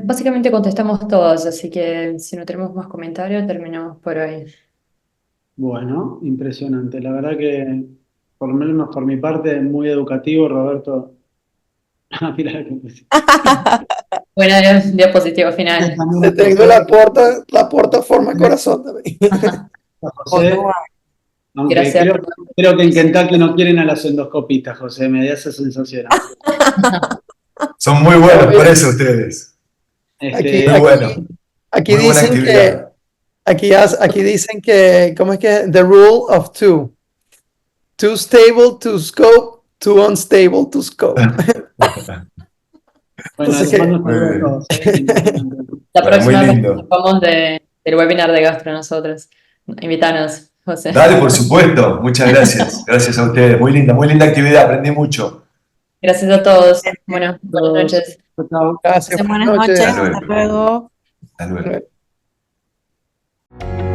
[SPEAKER 1] Básicamente contestamos todas, así que si no tenemos más comentarios, terminamos por hoy.
[SPEAKER 3] Bueno, impresionante. La verdad que, por lo menos por mi parte, muy educativo, Roberto. Ah, mira lo que puse.
[SPEAKER 1] Buena diapositiva final.
[SPEAKER 5] Te tengo la porta forma corazón también.
[SPEAKER 3] José, aunque
[SPEAKER 1] Gracias.
[SPEAKER 3] creo que en Kentucky no quieren a las endoscopistas, José, me da esa sensación.
[SPEAKER 4] Son muy buenos por eso ustedes.
[SPEAKER 5] Aquí,
[SPEAKER 4] Muy bueno.
[SPEAKER 5] aquí
[SPEAKER 4] Muy buena
[SPEAKER 5] dicen que,
[SPEAKER 4] actividad.
[SPEAKER 5] aquí dicen que, ¿cómo es que? The rule of two. Too stable to scope, too unstable to scope.
[SPEAKER 3] Bueno,
[SPEAKER 5] Entonces,
[SPEAKER 3] les mando un
[SPEAKER 4] Muy
[SPEAKER 3] saludo a
[SPEAKER 4] bien.
[SPEAKER 3] todos.
[SPEAKER 1] La
[SPEAKER 4] Bueno, muy
[SPEAKER 1] próxima vez
[SPEAKER 4] lindo.
[SPEAKER 1] participamos del webinar de gastro nosotros. Invítanos, José.
[SPEAKER 4] Dale, por supuesto. Muchas gracias. Gracias a ustedes. Muy linda actividad. Aprendí mucho.
[SPEAKER 1] Gracias a todos. Bueno, buenas noches.
[SPEAKER 3] Chao.
[SPEAKER 5] gracias.
[SPEAKER 2] Buenas
[SPEAKER 5] Buenas
[SPEAKER 2] noches,
[SPEAKER 5] noches.
[SPEAKER 4] Hasta luego.
[SPEAKER 2] hasta luego.
[SPEAKER 4] Hasta luego.